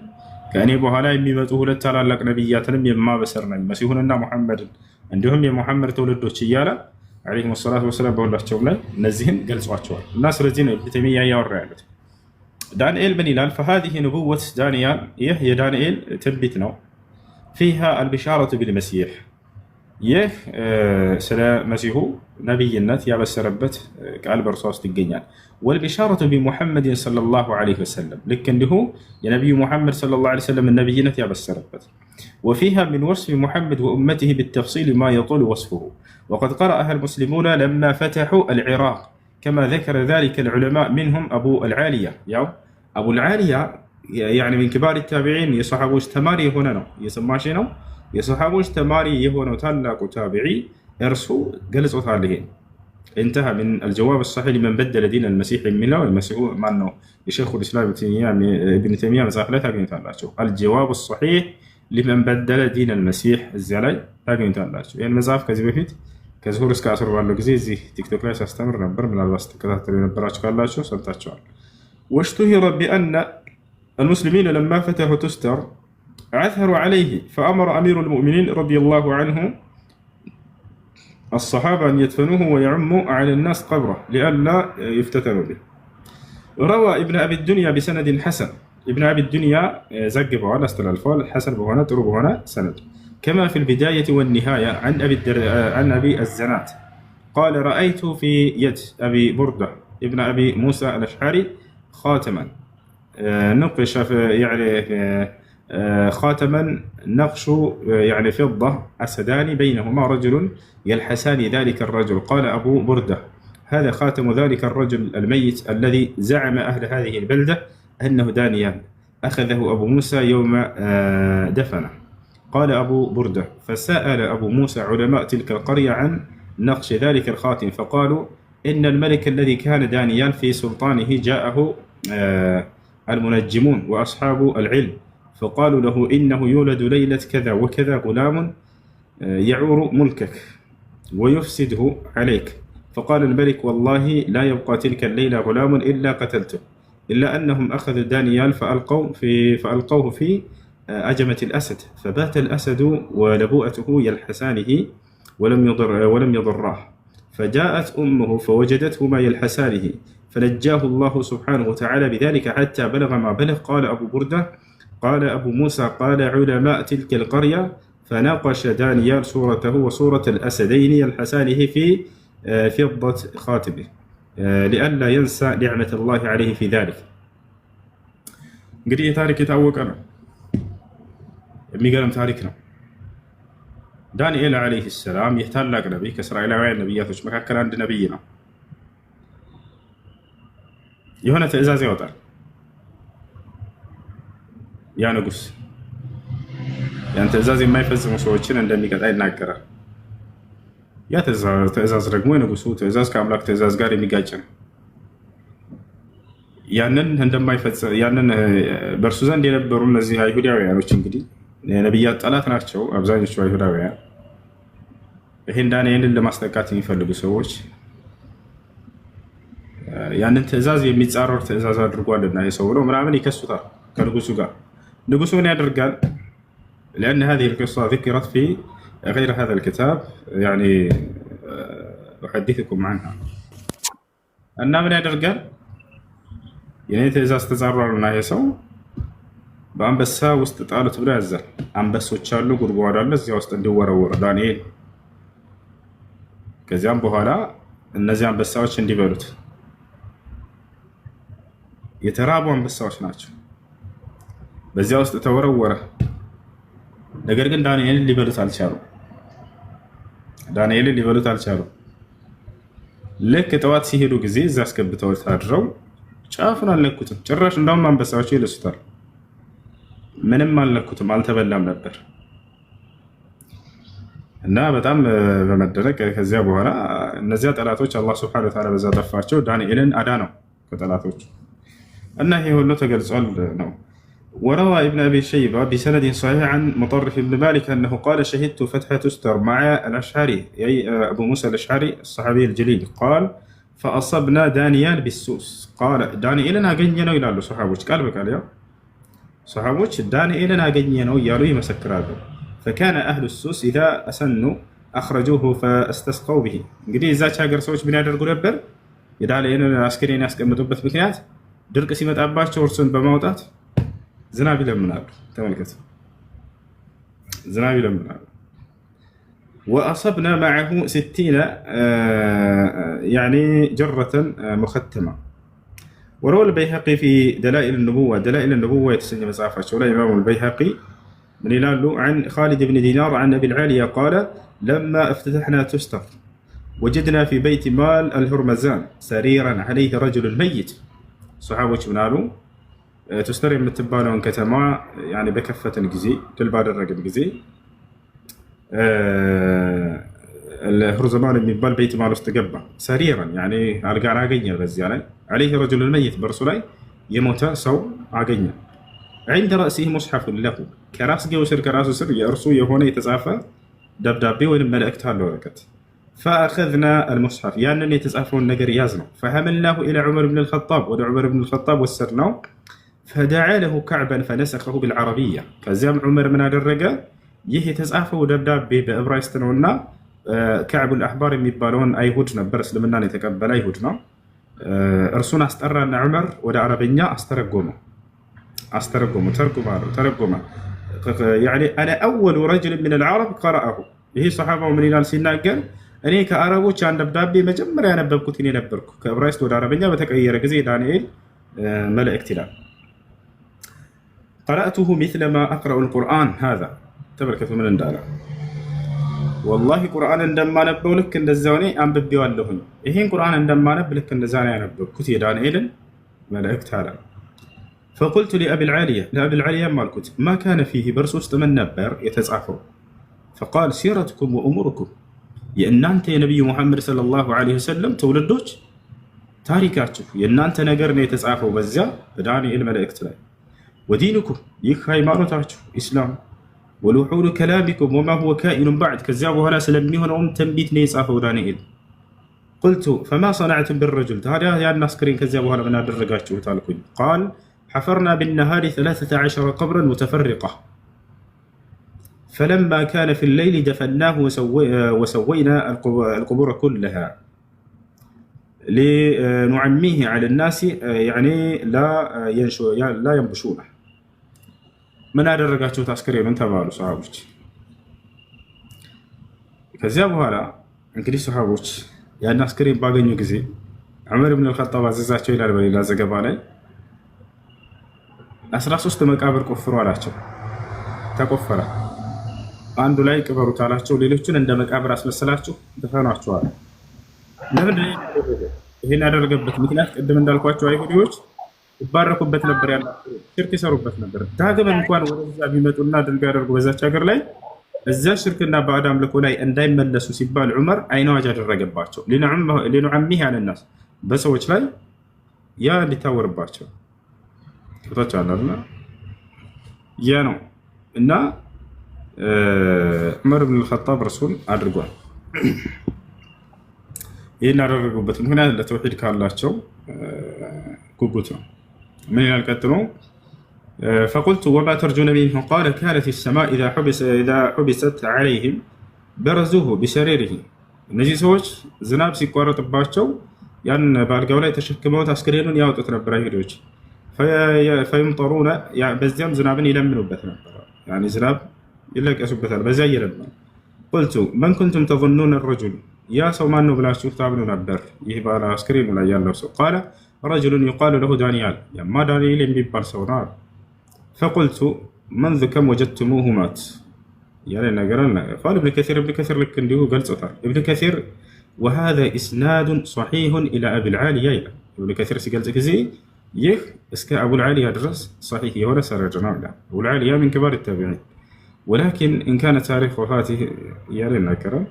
ከእኔ በኋላ የሚመጡ ሁለት ታላላቅ ነቢያትንም የማበሰር ነኝ፣ መሲሁንና ሙሐመድን እንዲሁም የሙሐመድ ትውልዶች እያለ ዓለይሂም ሰላቱ ወሰላም በሁላቸውም ላይ እነዚህን ገልጿቸዋል። እና ስለዚህ ነው ኢብኑ ተይሚያ እያወራ ያሉት። ዳንኤል ምን ይላል? ፈሃዚህ ንቡወት ዳንኤል፣ ይህ የዳንኤል ትንቢት ነው። ፊሃ አልቢሻረቱ ቢልመሲሕ፣ ይህ ስለ መሲሁ ነቢይነት ያበሰረበት ቃል በእርሷ ውስጥ ይገኛል። ወልቢሻረቱ ቢሙሐመድን ሰለላሁ ዐለይሂ ወሰለም፣ ልክ እንዲሁ የነቢዩ ሙሐመድ ሰለላሁ ዐለይሂ ወሰለም ነቢይነት ያበሰረበት። ወፊሃ ሚን ወስፊ ሙሐመድ ወኡመቲሂ ቢተፍሲል ማ የጡሉ ወስፉሁ ወቀድ ቀረአሃ አልሙስሊሙነ ለማ ፈተሑ አልዒራቅ ከማ ዘከረ ዛሊከ አልዑለማእ ሚንሁም አቡ አልዓሊያ። ያው አቡ አልዓሊያ ሚን ኪባር ታቢዒን የሰሓቦች ተማሪ የሆነ ነው። እየሰማሽ ነው? የሰሓቦች ተማሪ የሆነው ታላቁ ታቢዒ እርሱ ገልጾታል። ይሄን እንተሃ ሚን አልጀዋብ ሰሒሕ ሊመን በደለ ዲን አልመሲሕ የሚለው መሲሑ ማን ነው? የሸይኹ ልእስላም ኢብኑ ተይሚያ መጽሐፍ ላይ ታገኙታላቸው። አልጀዋብ ሰሒሕ ሊመን በደለ ዲን አልመሲሕ እዚያ ላይ ታገኙታላቸው። ይህን መጽሐፍ ከዚህ በፊት ከዙሁር እስከ አስር ባለው ጊዜ እዚህ ቲክቶክ ላይ ሲያስተምር ነበር። ምናልባት ስትከታተሉ የነበራችሁ ካላችሁ ሰምታችኋል። ወሽቱሂረ ቢአነ المسلمين لما فتحوا تستر عثروا عليه فأمر أمير المؤمنين رضي الله عنه الصحابة أن يدفنوه ويعموا على الناس قبره لئلا يفتتنوا به. روى ابن أبي الدنيا بسند حسن، ابن أبي الدنيا زقبوا على استلالفال حسن بهنا تربوا هنا سند، كما في البداية والنهاية عن أبي الزنات قال رأيت في يد أبي بردة ابن أبي موسى الأشعري خاتما نقش خاتما نقش فضة أسدان بينهما رجل يلحسان ذلك الرجل. قال أبو بردة هذا خاتم ذلك الرجل الميت الذي زعم أهل هذه البلدة أنه دانيال أخذه أبو موسى يوم دفنه. قال أبو بردة فسأل أبو موسى علماء تلك القرية عن نقش ذلك الخاتم فقالوا إن الملك الذي كان دانيال في سلطانه جاءه المنجمون وأصحاب العلم فقالوا له إنه يولد ليلة كذا وكذا غلام يعور ملكك ويفسده عليك. فقال الملك والله لا يبقى تلك الليلة غلام إلا قتلته، إلا أنهم أخذوا دانيال فألقوه في أجمة الأسد فبات الأسد ولبوءته يلحسانه ولم يضراه. فجاءت أمه فوجدتهما يلحسانه فنجاه الله سبحانه وتعالى بذلك حتى بلغ ما بلغ. قال أبو بردة قال أبو موسى قال علماء تلك القرية فناقش دانيال صورته وصورة الأسدين يلحسانه في فضة خاتمه لئلا ينسى نعمة الله عليه في ذلك. እንግዲህ ታሪክ የታወቀ ነው፣ የሚገርም ታሪክ ነው። ዳንኤል ዓለይሂ ሰላም ይህ ታላቅ ነቢይ ከእስራኤላውያን ነቢያቶች መካከል አንድ ነቢይ ነው። የሆነ ትእዛዝ ያወጣል። ያ ንጉስ ያን ትእዛዝ የማይፈጽሙ ሰዎችን እንደሚቀጣ ይናገራል። ያ ትእዛዝ ደግሞ የንጉሱ ትእዛዝ ከአምላክ ትእዛዝ ጋር የሚጋጭ ነው። ያንን በእርሱ ዘንድ የነበሩ እነዚህ አይሁዳውያኖች እንግዲህ የነቢያት ጠላት ናቸው አብዛኞቹ አይሁዳውያን። ይህን ዳንኤልን ለማስጠቃት የሚፈልጉ ሰዎች ያንን ትእዛዝ የሚጻረር ትእዛዝ አድርጓልና ይሄ ሰው ብለው ምናምን ይከሱታል ከንጉሱ ጋር። ንጉሱ ምን ያደርጋል? لأن هذه القصة ذكرت في غير هذا الكتاب أحدثكم عنها. እና ምን ያደርጋል? የኔ ትእዛዝ ተጻረረና ይሄ ሰው በአንበሳ ውስጥ ጣሉት ብሎ ያዛል። አንበሶች አሉ፣ ጉድጓድ አለ፣ እዚያ ውስጥ እንዲወረወር ዳንኤል። ከዚያም በኋላ እነዚህ አንበሳዎች እንዲበሉት የተራቡ አንበሳዎች ናቸው። በዚያ ውስጥ ተወረወረ። ነገር ግን ዳንኤልን ሊበሉት አልቻሉም። ልክ ጠዋት ሲሄዱ ጊዜ እዛ አስገብተው ታድረው ጫፉን አልነኩትም። ጭራሽ እንደውም አንበሳዎቹ ይልሱታል። ምንም አልነኩትም፣ አልተበላም ነበር። እና በጣም በመደነቅ ከዚያ በኋላ እነዚያ ጠላቶች አላህ ሱብሓነሁ ወተዓላ በዛ ጠፋቸው፣ ዳንኤልን አዳነው ከጠላቶቹ። እና ይሄ ሁሉ ተገልጿል ነው። وروى ابن أبي شيبة بسند صحيح عن مطرف بن مالك أنه قال شهدت فتح تستر مع الأشعري أي أبو موسى الأشعري الصحابي الجليل قال فأصبنا دانيال بالسوس. قال دانيالنا أجنينا إلى الله صحابوش قال بك عليها صحابوش دانيالنا أجنينا يالو يمسكر هذا. فكان أهل السوس إذا أسنوا أخرجوه فاستسقوا به. እንግዲህ እዛች ሀገር ሰዎች ምን ያደርጉ ነበር? የዳንኤልን አስክሬን ያስቀምጡበት ምክንያት ድርቅ ሲመጣባቸው እርሱን በማውጣት ዝናብ ይለምናሉ። ተመልከቱ፣ ዝናብ ይለምናሉ። وأصبنا معه 60 يعني جرة مختمة. وروى البيهقي في دلائل النبوة يتسنى مسافة شولا إمام البيهقي من يلالو عن خالد بن دينار عن أبي العالية قال لما افتتحنا تستر وجدنا في بيت مال الهرمزان سريرا عليه رجل ميت. صحابة منالو تستر يمتبالون كتما يعني بكفة الجزي تلباد الرقم جزي الهرزمان የሚባል ቤት ማል ውስጥ ገባ። ሰሪራን ያኔ አልጋ አገኘ። በዚያ ላይ عليه رجل ميت በርሱ ላይ የሞተ ሰው አገኘ። عند رأسه مصحف له ከራስጌው ስር ከራሱ ስር የእርሱ የሆነ የተጻፈ ደብዳቤ ወይም መልእክት አለው ወረቀት። فأخذنا المصحف ያንን የተጻፈውን ነገር ያዝ ነው። فحملناه إلى عمر بن الخطاب ወደ عمر بن الخطاب ወሰድነው። فدعا له كعبا فنسخه بالعربية ከዚያም ዑመር ምን አደረገ? ይህ የተጻፈው ደብዳቤ በዕብራይስጥ ነውና كعب الأحبار የሚባለውን አይሁድ ነበር፣ እስልምናን የተቀበለ አይሁድ ነው። እርሱን አስጠራና ዑመር ወደ አረብኛ ተረጎመ። يعني أنا أول رجل من العرب قرأه። ይህ ሰሃባው ምን ይላል ሲናገር? እኔ ከአረቦች አንድ ደብዳቤ መጀመሪያ ያነበብኩት እኔ ነበርኩ። ከዕብራይስጥ ወደ አረብኛ በተቀየረ ጊዜ ዳንኤል መልእክት ይላል። قرأته مثل ما أقرأ القرآن هذا። ተመልከቱ ምን እንዳለ። ወላሂ ቁርአን እንደማነበው ልክ እንደዛው እኔ አንብቤዋለሁኝ። ይሄን ቁርአን እንደማነብ ልክ እንደዛ ነው ያነበብኩት የዳንኤልን መልእክት አለ። فقلت لأبي العالية مالكت ما كان فيه برس ውስጥ ምን ነበር የተጻፈው? فقال سيرتكم وأموركم የእናንተ የነብዩ መሐመድ ሰለላሁ ዐለይሂ ወሰለም ትውልዶች ታሪካችሁ የእናንተ ነገር ነው የተጻፈው በዚያ በዳንኤል መልእክት ላይ። ودينكم ይህ ሃይማኖታችሁ ኢስላም ولوحول كلامكم وما هو كائن بعد كذاب وهلا سلميهم تنبيت نيصافه دانيال. قلت فما صنعتم بالرجل هذا يا الناس كرين كذاب وهلا من ادرجاچو تالكم. قال حفرنا بالنهار 13 قبرا متفرقه فلما كان في الليل دفناه وسوينا القبور كلها لنعميه على الناس يعني لا ينبشونه. ምን አደረጋችሁ? አስክሬኑን ተባሉ ሰሃቦች። ከዚያ በኋላ እንግዲህ ሰሃቦች ያን አስክሬን ባገኙ ጊዜ ዑመር ኢብኑ አልኸጣብ አዘዛቸው ይላል በሌላ ዘገባ ላይ 13 መቃብር ቆፍሩ አላቸው። ተቆፈረ። አንዱ ላይ ቅበሩት አላቸው። ሌሎቹን እንደ መቃብር አስመስላችሁ ድፈኗቸው አለ። ለምን ይሄን ያደረገበት ምክንያት ቅድም እንዳልኳቸው አይሁዲዎች ይባረኩበት ነበር፣ ያላቸው ሽርክ ይሰሩበት ነበር። ዳግም እንኳን ወደዛ ቢመጡና ድል ቢያደርጉ በዛች ሀገር ላይ እዛ ሽርክና ባዕድ አምልኮ ላይ እንዳይመለሱ ሲባል ዑመር አይን አዋጅ አደረገባቸው። ሊኑዓሚህ አለናስ በሰዎች ላይ ያ እንዲታወርባቸው ቁጣች አለና ያ ነው እና ዑመር ኢብኑ አልኸጣብ ረሱል አድርጓል። ይህን ያደረጉበት ምክንያት ለተውሂድ ካላቸው ጉጉት ነው። من القطنو فقلت وما ترجون منه؟ قال كانت السماء إذا حبست عليهم برزوه بسريره. እነዚህ ሰዎች ዝናብ ሲቋረጥባቸው ያን በአልጋው ላይ ተሸክመው አስክሬኑን ያወጡት ነበር አይሁዶች። فيمطرون በዚያም ዝናብን ይለምኑበት ነበር። يعني ዝናብ ይለቀሱበታል በዚያ እየለመኑ። قلت من كنتم تظنون الرجل ያ ሰው ማን ነው ብላችሁ ታምኑ ነበር? ይህ ባለ አስክሬኑ ላይ ያለው ሰው قال رجل يقال له دانيال يما دانيال የሚባል ሰው ነው። فقلت منذ كم وجدتموه مات يعني نقرنا. قال ابن كثير لك እንዲሁ ገልጾታል ابن كثير وهذا اسناد صحيح الى ابي العاليه. ابن كثير ሲገልጽ ጊዜ ይህ እስከ ابو العاليه ድረስ صحيح የሆነ ሰረድ ነው ይላል። ابو العاليه من كبار التابعين ولكن ان كان تاريخ وفاته يعني نقرا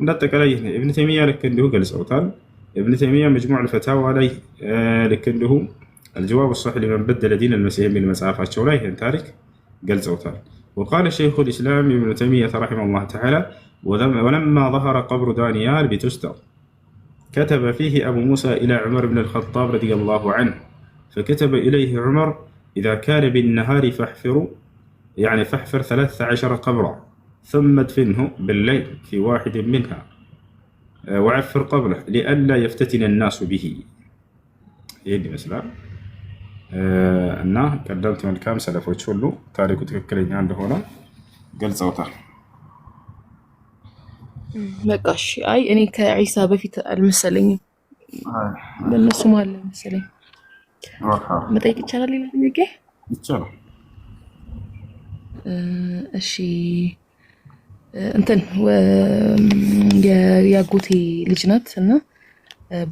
እንደተቀላይ ابن تيميه لك እንዲሁ ገልጾታል። ابن تيمية مجموع الفتاوى عليه لكنه الجواب الصحيح لمن بدل دين المسيح من مسافات شولايه تارك قال زوتال. وقال شيخ الإسلام ابن تيمية رحمه الله تعالى ولما ظهر قبر دانيال بتستر كتب فيه أبو موسى إلى عمر بن الخطاب رضي الله عنه فكتب إليه عمر إذا كان بالنهار فاحفر 13 قبرا ثم ادفنه بالليل في واحد منها وعفر قبره لئلا يفتتن الناس به ይሄን ይመስላል እና ቀደምት መልካም ሰለፎች ሁሉ ታሪኩ ትክክለኛ እንደሆነ ገልጸውታል። በቃሽ። አይ እኔ ከዒሳ በፊት አልመሰለኝም፣ በእነሱ መሀል መሰለኝ። መጠየቅ ይቻላል? ሌላ ጥያቄ ይቻላል። እሺ እንትን የአጎቴ ልጅ ናት እና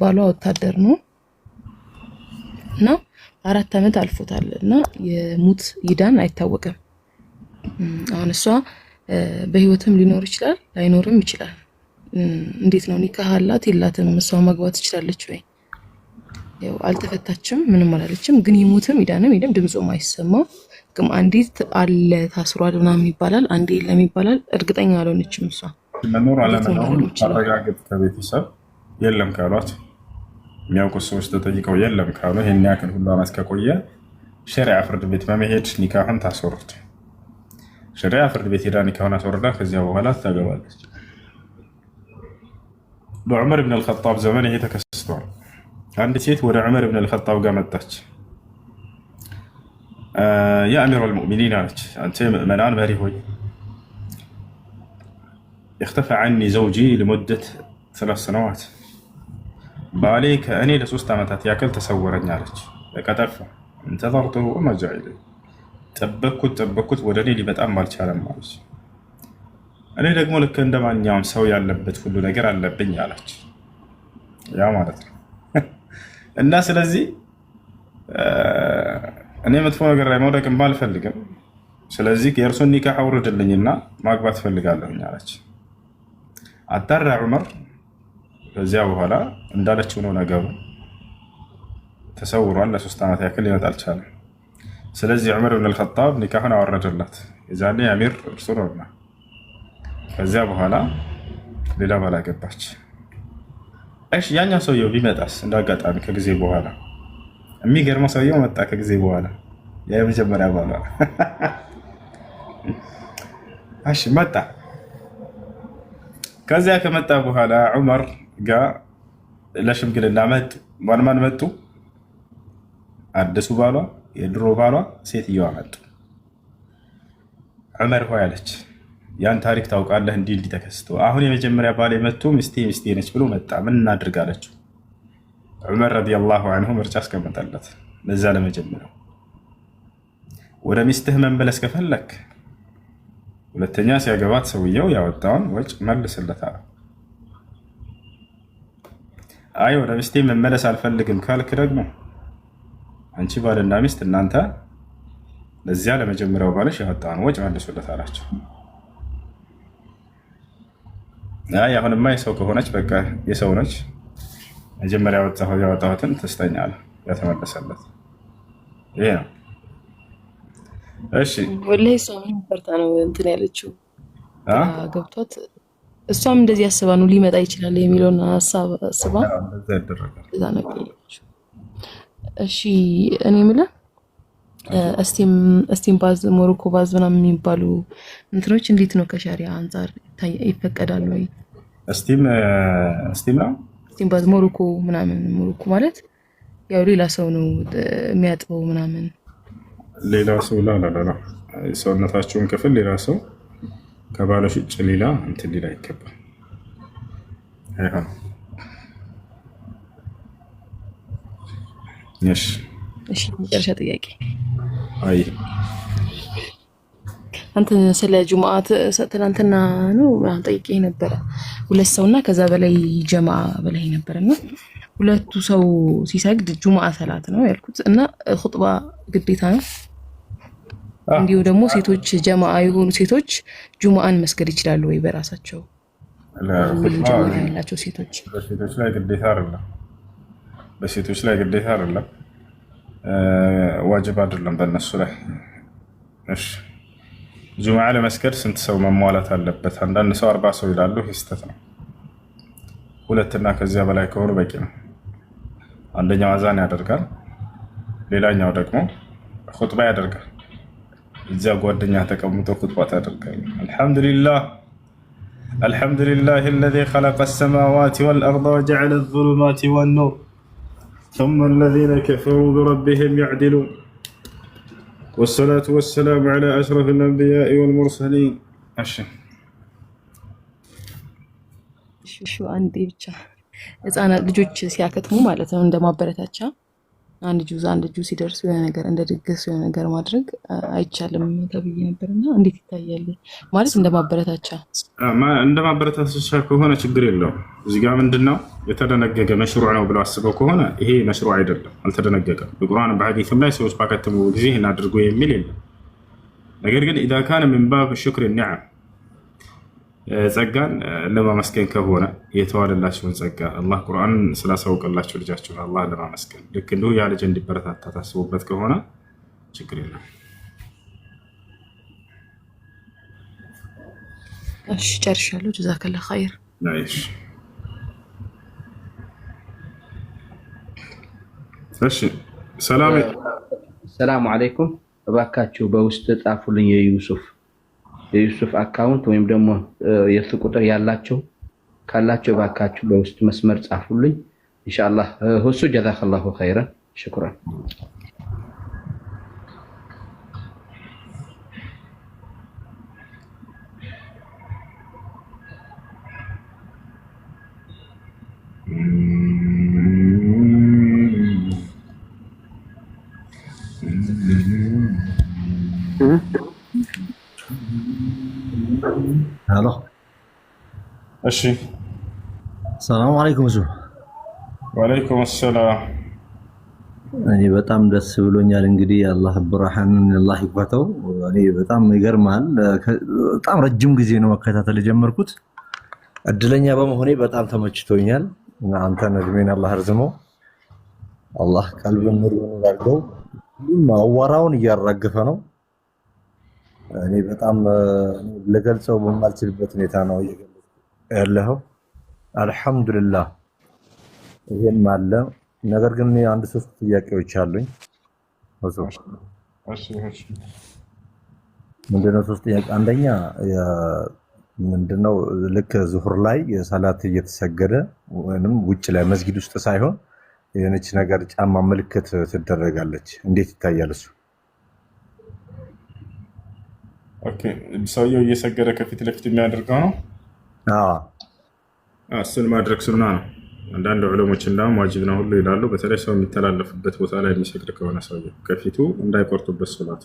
ባሏ ወታደር ነው እና 4 ዓመት አልፎታል እና የሙት ይዳን አይታወቅም። አሁን እሷ በህይወትም ሊኖር ይችላል ላይኖርም ይችላል። እንዴት ነው? ኒካህ አላት የላትም? እሷ ማግባት ትችላለች ወይ? ያው አልተፈታችም፣ ምንም አላለችም። ግን ይሙትም ይዳንም የለም፣ ድምፁም አይሰማም። ግን አንዲት አለ ታስሯል ምናምን ይባላል፣ አንዴ የለም ይባላል። እርግጠኛ አልሆነችም እሷ። መኖር አለመኖሩን ማረጋገጥ ከቤተሰብ የለም ካሏት የሚያውቁት ሰዎች ተጠይቀው የለም ካሉ ይሄን ያክል ሁሉ ዓመት ከቆየ ሸሪዓ ፍርድ ቤት በመሄድ ኒካሁን ታስወርድ። ሸሪዓ ፍርድ ቤት ሄዳ ኒካሁን አስወርዳ ከዚያ በኋላ ታገባለች። በዑመር ብን አልኸጣብ ዘመን ይሄ ተከስቷል። አንድ ሴት ወደ ዑመር ብን አልኸጣብ ጋር መጣች። ያ አሚር አልሙእሚኒን አለች፣ አንተ ምእመናን መሪ ሆይ اختفى عني زوجي لمدة 3 سنوات ባሌ ከእኔ ለ3 ዓመታት ያክል ተሰወረኝ አለች። በቀጠፋ እንተዘርቱሁ ወማ ጃአ ኢለይ ጠበቅኩት ወደ እኔ ሊመጣም አልቻለም አለች። እኔ ደግሞ ልክ እንደማንኛውም ሰው ያለበት ሁሉ ነገር አለብኝ አለች። ያ ማለት ነው እና ስለዚህ እኔ መጥፎ ነገር ላይ መውደቅም ባልፈልግም ስለዚህ የእርሱን ኒካህ አውርድልኝና ማግባት ፈልጋለሁኝ አለች። አጣራ ዑመር። ከዚያ በኋላ እንዳለችው ነው ነገሩ። ተሰውሯል፣ ለ3 ዓመት ያክል ሊመጣ አልቻለም። ስለዚህ ዑመር ብን አልኸጣብ ኒካሁን አወረደላት። የዛኔ አሚር እርሱ ነውና ከዚያ በኋላ ሌላ ባል አገባች። እሺ ያኛው ሰውየው ቢመጣስ እንዳጋጣሚ ከጊዜ በኋላ የሚገርመው ሰውየው መጣ ከጊዜ በኋላ የመጀመሪያ ባሏ እሺ መጣ። ከዚያ ከመጣ በኋላ ዑመር ጋር ለሽምግልና መጡ። ማን መጡ? አዲሱ ባሏ፣ የድሮ ባሏ፣ ሴትዮዋ መጡ። ዑመር ሆይ አለች፣ ያን ታሪክ ታውቃለህ? እንዲህ ተከስቶ አሁን የመጀመሪያ ባል መጥቶ ሚስቴ ነች ብሎ መጣ፣ ምን እናድርግ አለችው። ዑመር ረዲየላሁ ዐንሁ ምርጫ አስቀመጠለት። ለዛ ለመጀመሪያው ወደ ሚስትህ መመለስ ከፈለክ ሁለተኛ ሲያገባት ሰውየው ያወጣውን ወጭ መልስለታል። አይ ወደ ሚስቴ መመለስ አልፈልግም ካልክ ደግሞ አንቺ ባልና ሚስት እናንተ ለዚያ ለመጀመሪያው ባልሽ ያወጣውን ወጭ መልሱለት አላቸው። አይ አሁንማ የሰው ከሆነች በቃ የሰው ነች፣ መጀመሪያ ያወጣሁትን ትስተኛለህ፣ ያተመለሰለት ይሄ ነው። እሺ ወላሂ እሷ ምን ፈርታ ነው እንትን ያለችው? ገብቷት እሷም እንደዚህ አስባ ነው ሊመጣ ይችላል የሚለውን ሀሳብ አስባ እንደዛ ያደረጋል። እዛ ነው ያለችው። እሺ እኔ የምልህ እስቲም ባዝ ሞሮኮ ባዝ ምናምን የሚባሉ እንትኖች እንዴት ነው ከሸሪዓ አንፃር ይፈቀዳል ወይ? እስቲም ነው እስቲም ባዝ ሞሮኮ ምናምን። ሞሮኮ ማለት ያው ሌላ ሰው ነው የሚያጥበው ምናምን ሌላ ሰው ላ ሰውነታቸውን ክፍል ሌላ ሰው ከባለሽ ውጭ ሌላ እንትን ሌላ ይገባል። እሺ መጨረሻ ጥያቄ። አይ አንተ ስለ ጁምዓ ትናንትና ነው ጠይቄ ነበረ። 2 ሰውና ከዛ በላይ ጀማዓ በላይ ነበርና ሁለቱ ሰው ሲሰግድ ጁምዓ ሰላት ነው ያልኩት እና ኹጥባ ግዴታ ነው። እንዲሁ ደግሞ ሴቶች ጀማዓ የሆኑ ሴቶች ጁምዓን መስገድ ይችላሉ ወይ በራሳቸው? ጀማዓ ያላቸው ሴቶች በሴቶች ላይ ግዴታ አይደለም። በሴቶች ላይ ግዴታ አይደለም፣ ዋጅብ አይደለም በእነሱ ላይ። እሺ ጁምዓ ለመስገድ ስንት ሰው መሟላት አለበት? አንዳንድ ሰው 40 ሰው ይላሉ። ሂስተት ነው። 2 እና ከዚያ በላይ ከሆኑ በቂ ነው። አንደኛው አዛን ያደርጋል፣ ሌላኛው ደግሞ ኹጥባ ያደርጋል። እዚያ ጓደኛ ተቀምጦ ኹጥባ ታደርጋለህ። አልሐምዱሊላህ الذي خلق السماوات والأرض وجعل الظلمات والنور ثم الذين كفروا بربهم يعدلون والصلاة والسلام على أشرف الأنبياء والمرسلين. እሺ አንዴ ብቻ ህፃናት ልጆች ሲያከትሙ ማለት ነው እንደማበረታቻ አንድ ጁዝ ሲደርስ የሆነ ነገር እንደ ድግስ የሆነ ነገር ማድረግ አይቻልም ተብዬ ነበርና እንዴት ይታያል? ማለት እንደማበረታቻ ከሆነ ችግር የለውም። እዚህ ጋር ምንድነው የተደነገገ መሽሩዕ ነው ብለው አስበው ከሆነ ይሄ መሽሩዕ አይደለም፣ አልተደነገገም። በቁርአን በሐዲስም ላይ ሰዎች ባከተሙ ጊዜ ይሄን አድርጎ የሚል የለም። ነገር ግን ኢዛ ካነ ሚን ባብ ሽክር ኒዓም ጸጋን ለማመስገን ከሆነ የተዋለላቸውን ጸጋ አላህ ቁርአን ስላሳወቀላቸው ልጃቸውን አላህ ለማመስገን ልክ እንዲሁ ያ ልጅ እንዲበረታታ ታስቦበት ከሆነ ችግር የለም። እሺ ጨርሻለሁ። ጀዛከላህ ኸይር። እሺ ሰላም አለይኩም። እባካችሁ በውስጥ ጻፉልኝ የዩሱፍ አካውንት ወይም ደግሞ የሱ ቁጥር ያላችሁ ካላችሁ እባካችሁ በውስጥ መስመር ጻፉልኝ ኢንሻአላህ። ሁሱ ጀዛከላሁ ኸይረን ሽክራን። هلا እሺ السلام عليكم ዙ ወአለይኩም ሰላም። እኔ በጣም ደስ ብሎኛል። እንግዲህ አላህ ብርሃንን አላህ ይክፈተው። እኔ በጣም ይገርማል። በጣም ረጅም ጊዜ ነው መከታተል የጀመርኩት። እድለኛ በመሆኔ በጣም ተመችቶኛል። አንተን እድሜን አላህ አርዝመው፣ አላህ ቀልብን ኑር ያድርገው። አዋራውን እያራገፈ ነው። እኔ በጣም ለገልጸው በማልችልበት ሁኔታ ነው ያለው። አልሐምዱሊላህ ይሄን አለ። ነገር ግን አንድ ሶስት ጥያቄዎች አሉኝ። ምንድነው ሶስት ጥያቄ? አንደኛ ምንድነው ልክ ዙሁር ላይ የሰላት እየተሰገደ ወይንም ውጭ ላይ መስጊድ ውስጥ ሳይሆን የነች ነገር ጫማ ምልክት ትደረጋለች፣ እንዴት ይታያል እሱ? ኦኬ ሰውየው እየሰገደ ከፊት ለፊት የሚያደርገው ነው። እሱን ማድረግ ሱና ነው። አንዳንድ ዑለሞች እንዳውም ዋጅብ ነው ሁሉ ይላሉ። በተለይ ሰው የሚተላለፍበት ቦታ ላይ የሚሰግድ ከሆነ ሰውየው ከፊቱ እንዳይቆርጡበት ሶላት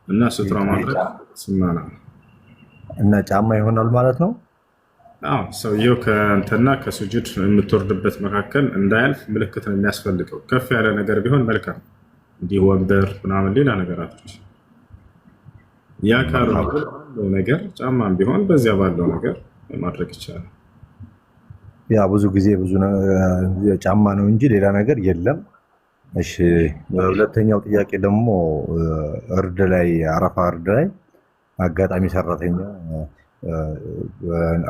እና ሱትራ ማድረግ ሱና ነው እና ጫማ ይሆናል ማለት ነው። ሰውየው ከእንተና ከሱጁድ የምትወርድበት መካከል እንዳያልፍ ምልክት ነው የሚያስፈልገው። ከፍ ያለ ነገር ቢሆን መልካም፣ እንዲህ ወንበር ምናምን ሌላ ነገራቶች ያ ካልሆነ ነገር ጫማም ቢሆን በዚያ ባለው ነገር ማድረግ ይቻላል። ያ ብዙ ጊዜ ጫማ ነው እንጂ ሌላ ነገር የለም። እሺ ሁለተኛው ጥያቄ ደግሞ እርድ ላይ አረፋ እርድ ላይ አጋጣሚ ሰራተኛ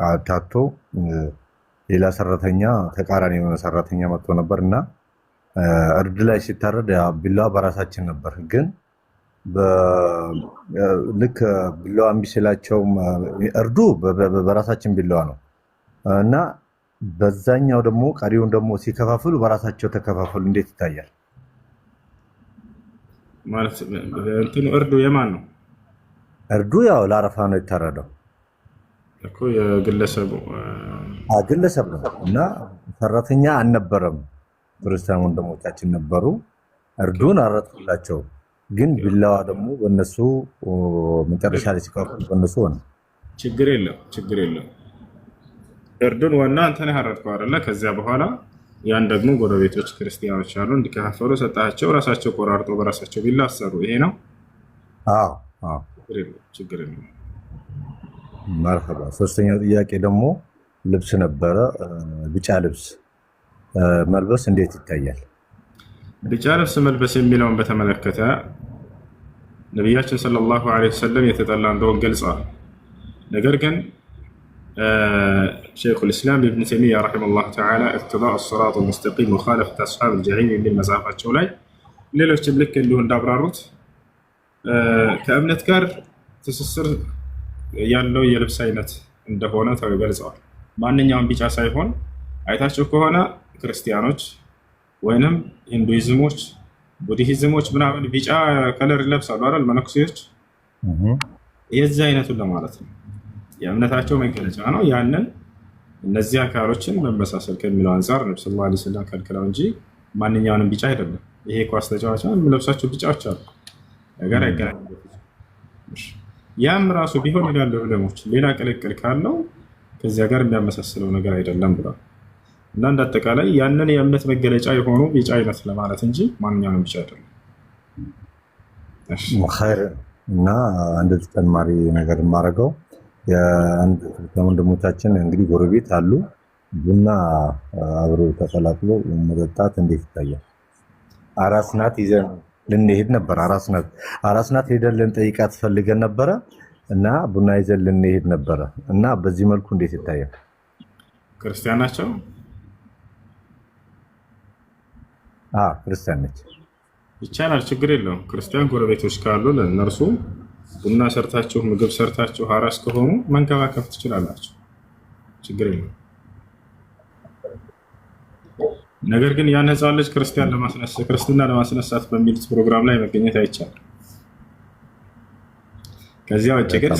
አታቶ ሌላ ሰራተኛ ተቃራኒ የሆነ ሰራተኛ መጥቶ ነበርና እርድ ላይ ሲታረድ ቢላዋ በራሳችን ነበር፣ ግን ልክ ቢላዋ እምቢስላቸው እርዱ በራሳችን ቢላዋ ነው እና በዛኛው ደግሞ ቀሪውን ደግሞ ሲከፋፍሉ በራሳቸው ተከፋፈሉ። እንዴት ይታያል ማለት እንትኑ እርዱ የማን ነው? እርዱ ያው ለአረፋ ነው የታረደው እኮ የግለሰቡ ግለሰብ ነው እና ሰራተኛ አልነበረም። ክርስቲያን ወንድሞቻችን ነበሩ። እርዱን አረጥላቸው፣ ግን ቢላዋ ደግሞ በእነሱ መጨረሻ ላይ ሲከፋፈሉ በእነሱ ሆነ። ችግር የለም። እርዱን ዋና አንተ ነህ ያረድከው አይደለ? ከዚያ በኋላ ያን ደግሞ ጎረቤቶች ክርስቲያኖች አሉ እንዲከፋፈሉ ሰጣቸው። ራሳቸው ቆራርጠው በራሳቸው ቢላ አሰሩ። ይሄ ነው። ችግር የለም። መርሐባ። ሶስተኛው ጥያቄ ደግሞ ልብስ ነበረ። ቢጫ ልብስ መልበስ እንዴት ይታያል? ቢጫ ልብስ መልበስ የሚለውን በተመለከተ ነቢያችን ሰለላሁ ዐለይሂ ወሰለም የተጠላ እንደሆነ ገልጸዋል። ነገር ግን ሸይኹል ኢስላም ኢብኑ ተይሚያ ረሒመሁላህ ተዓላ ኢቅቲዳእ አስ-ሲራጥ ወሙስተቂም ሙኻለፈት አስሓብ አልጀሒም የሚል መጽሐፋቸው ላይ ሌሎችም ልክ እንዲሁ እንዳብራሩት ከእምነት ጋር ትስስር ያለው የልብስ አይነት እንደሆነ ተገልጸዋል። ማንኛውም ቢጫ ሳይሆን አይታችሁ ከሆነ ክርስቲያኖች ወይንም ሂንዱይዝሞች፣ ቡድሂዝሞች ምናምን ቢጫ ከለር ይለብሳሉ አይደል? መነኩሴዎች የዚህ አይነቱን ለማለት ነው። የእምነታቸው መገለጫ ነው። ያንን እነዚህ አካሎችን መመሳሰል ከሚለው አንጻር ነብዩ ሰለላሁ ዐለይሂ ወሰለም ከልክለው እንጂ ማንኛውንም ቢጫ አይደለም። ይሄ ኳስ ተጫዋች የሚለብሳቸው ቢጫዎች አሉ ነገር አይገናኝም። ያም ራሱ ቢሆን ይላሉ ዑለሞች ሌላ ቅልቅል ካለው ከዚያ ጋር የሚያመሳስለው ነገር አይደለም ብሏል። እና እንደ አጠቃላይ ያንን የእምነት መገለጫ የሆኑ ቢጫ አይነት ለማለት እንጂ ማንኛውንም ቢጫ አይደለም። ኸይር እና አንድ ተጨማሪ ነገር የማደርገው የአንድ ወንድሞቻችን እንግዲህ ጎረቤት አሉ ቡና አብሮ ተቀላቅሎ መጠጣት እንዴት ይታያል? አራስ ናት ይዘን ልንሄድ ነበር። አራስ ናት ሄደን ልንጠይቃት ፈልገን ነበረ እና ቡና ይዘን ልንሄድ ነበረ እና በዚህ መልኩ እንዴት ይታያል? ክርስቲያን ናቸው? ክርስቲያን ነች። ይቻላል፣ ችግር የለውም። ክርስቲያን ጎረቤቶች ካሉ ለእነርሱ ቡና ሰርታችሁ ምግብ ሰርታችሁ አራስ ከሆኑ መንከባከብ ትችላላችሁ፣ ችግር የለውም። ነገር ግን ያን ህፃን ልጅ ክርስትና ለማስነሳት በሚሉት ፕሮግራም ላይ መገኘት አይቻልም። ከዚያ ውጭ ግን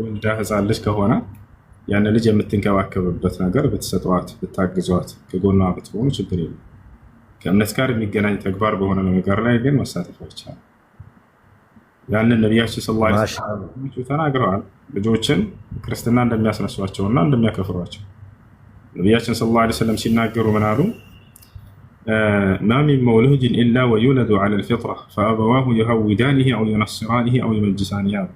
ወልዳ ህፃን ልጅ ከሆነ ያን ልጅ የምትንከባከብበት ነገር ብትሰጧት፣ ብታግዟት፣ ከጎኗ ብትሆኑ ችግር የለም። ከእምነት ጋር የሚገናኝ ተግባር በሆነ ነገር ላይ ግን መሳተፍ አይቻልም። ያንን ነቢያችን ሰለላሁ ዐለይሂ ወሰለም ተናግረዋል። ልጆችን ክርስትና እንደሚያስነሷቸውና እንደሚያከፍሯቸው ነቢያችን ሰለላሁ ዐለይሂ ወሰለም ሲናገሩ ምን አሉ? ማ ሚን መውሉድን ኢላ ወዩለዱ ዐለል ፊጥራ ፈአበዋሁ ዩሀውዳኒሂ አው ዩነስራኒሂ አው ዩመጅሳኒሂ አሉ።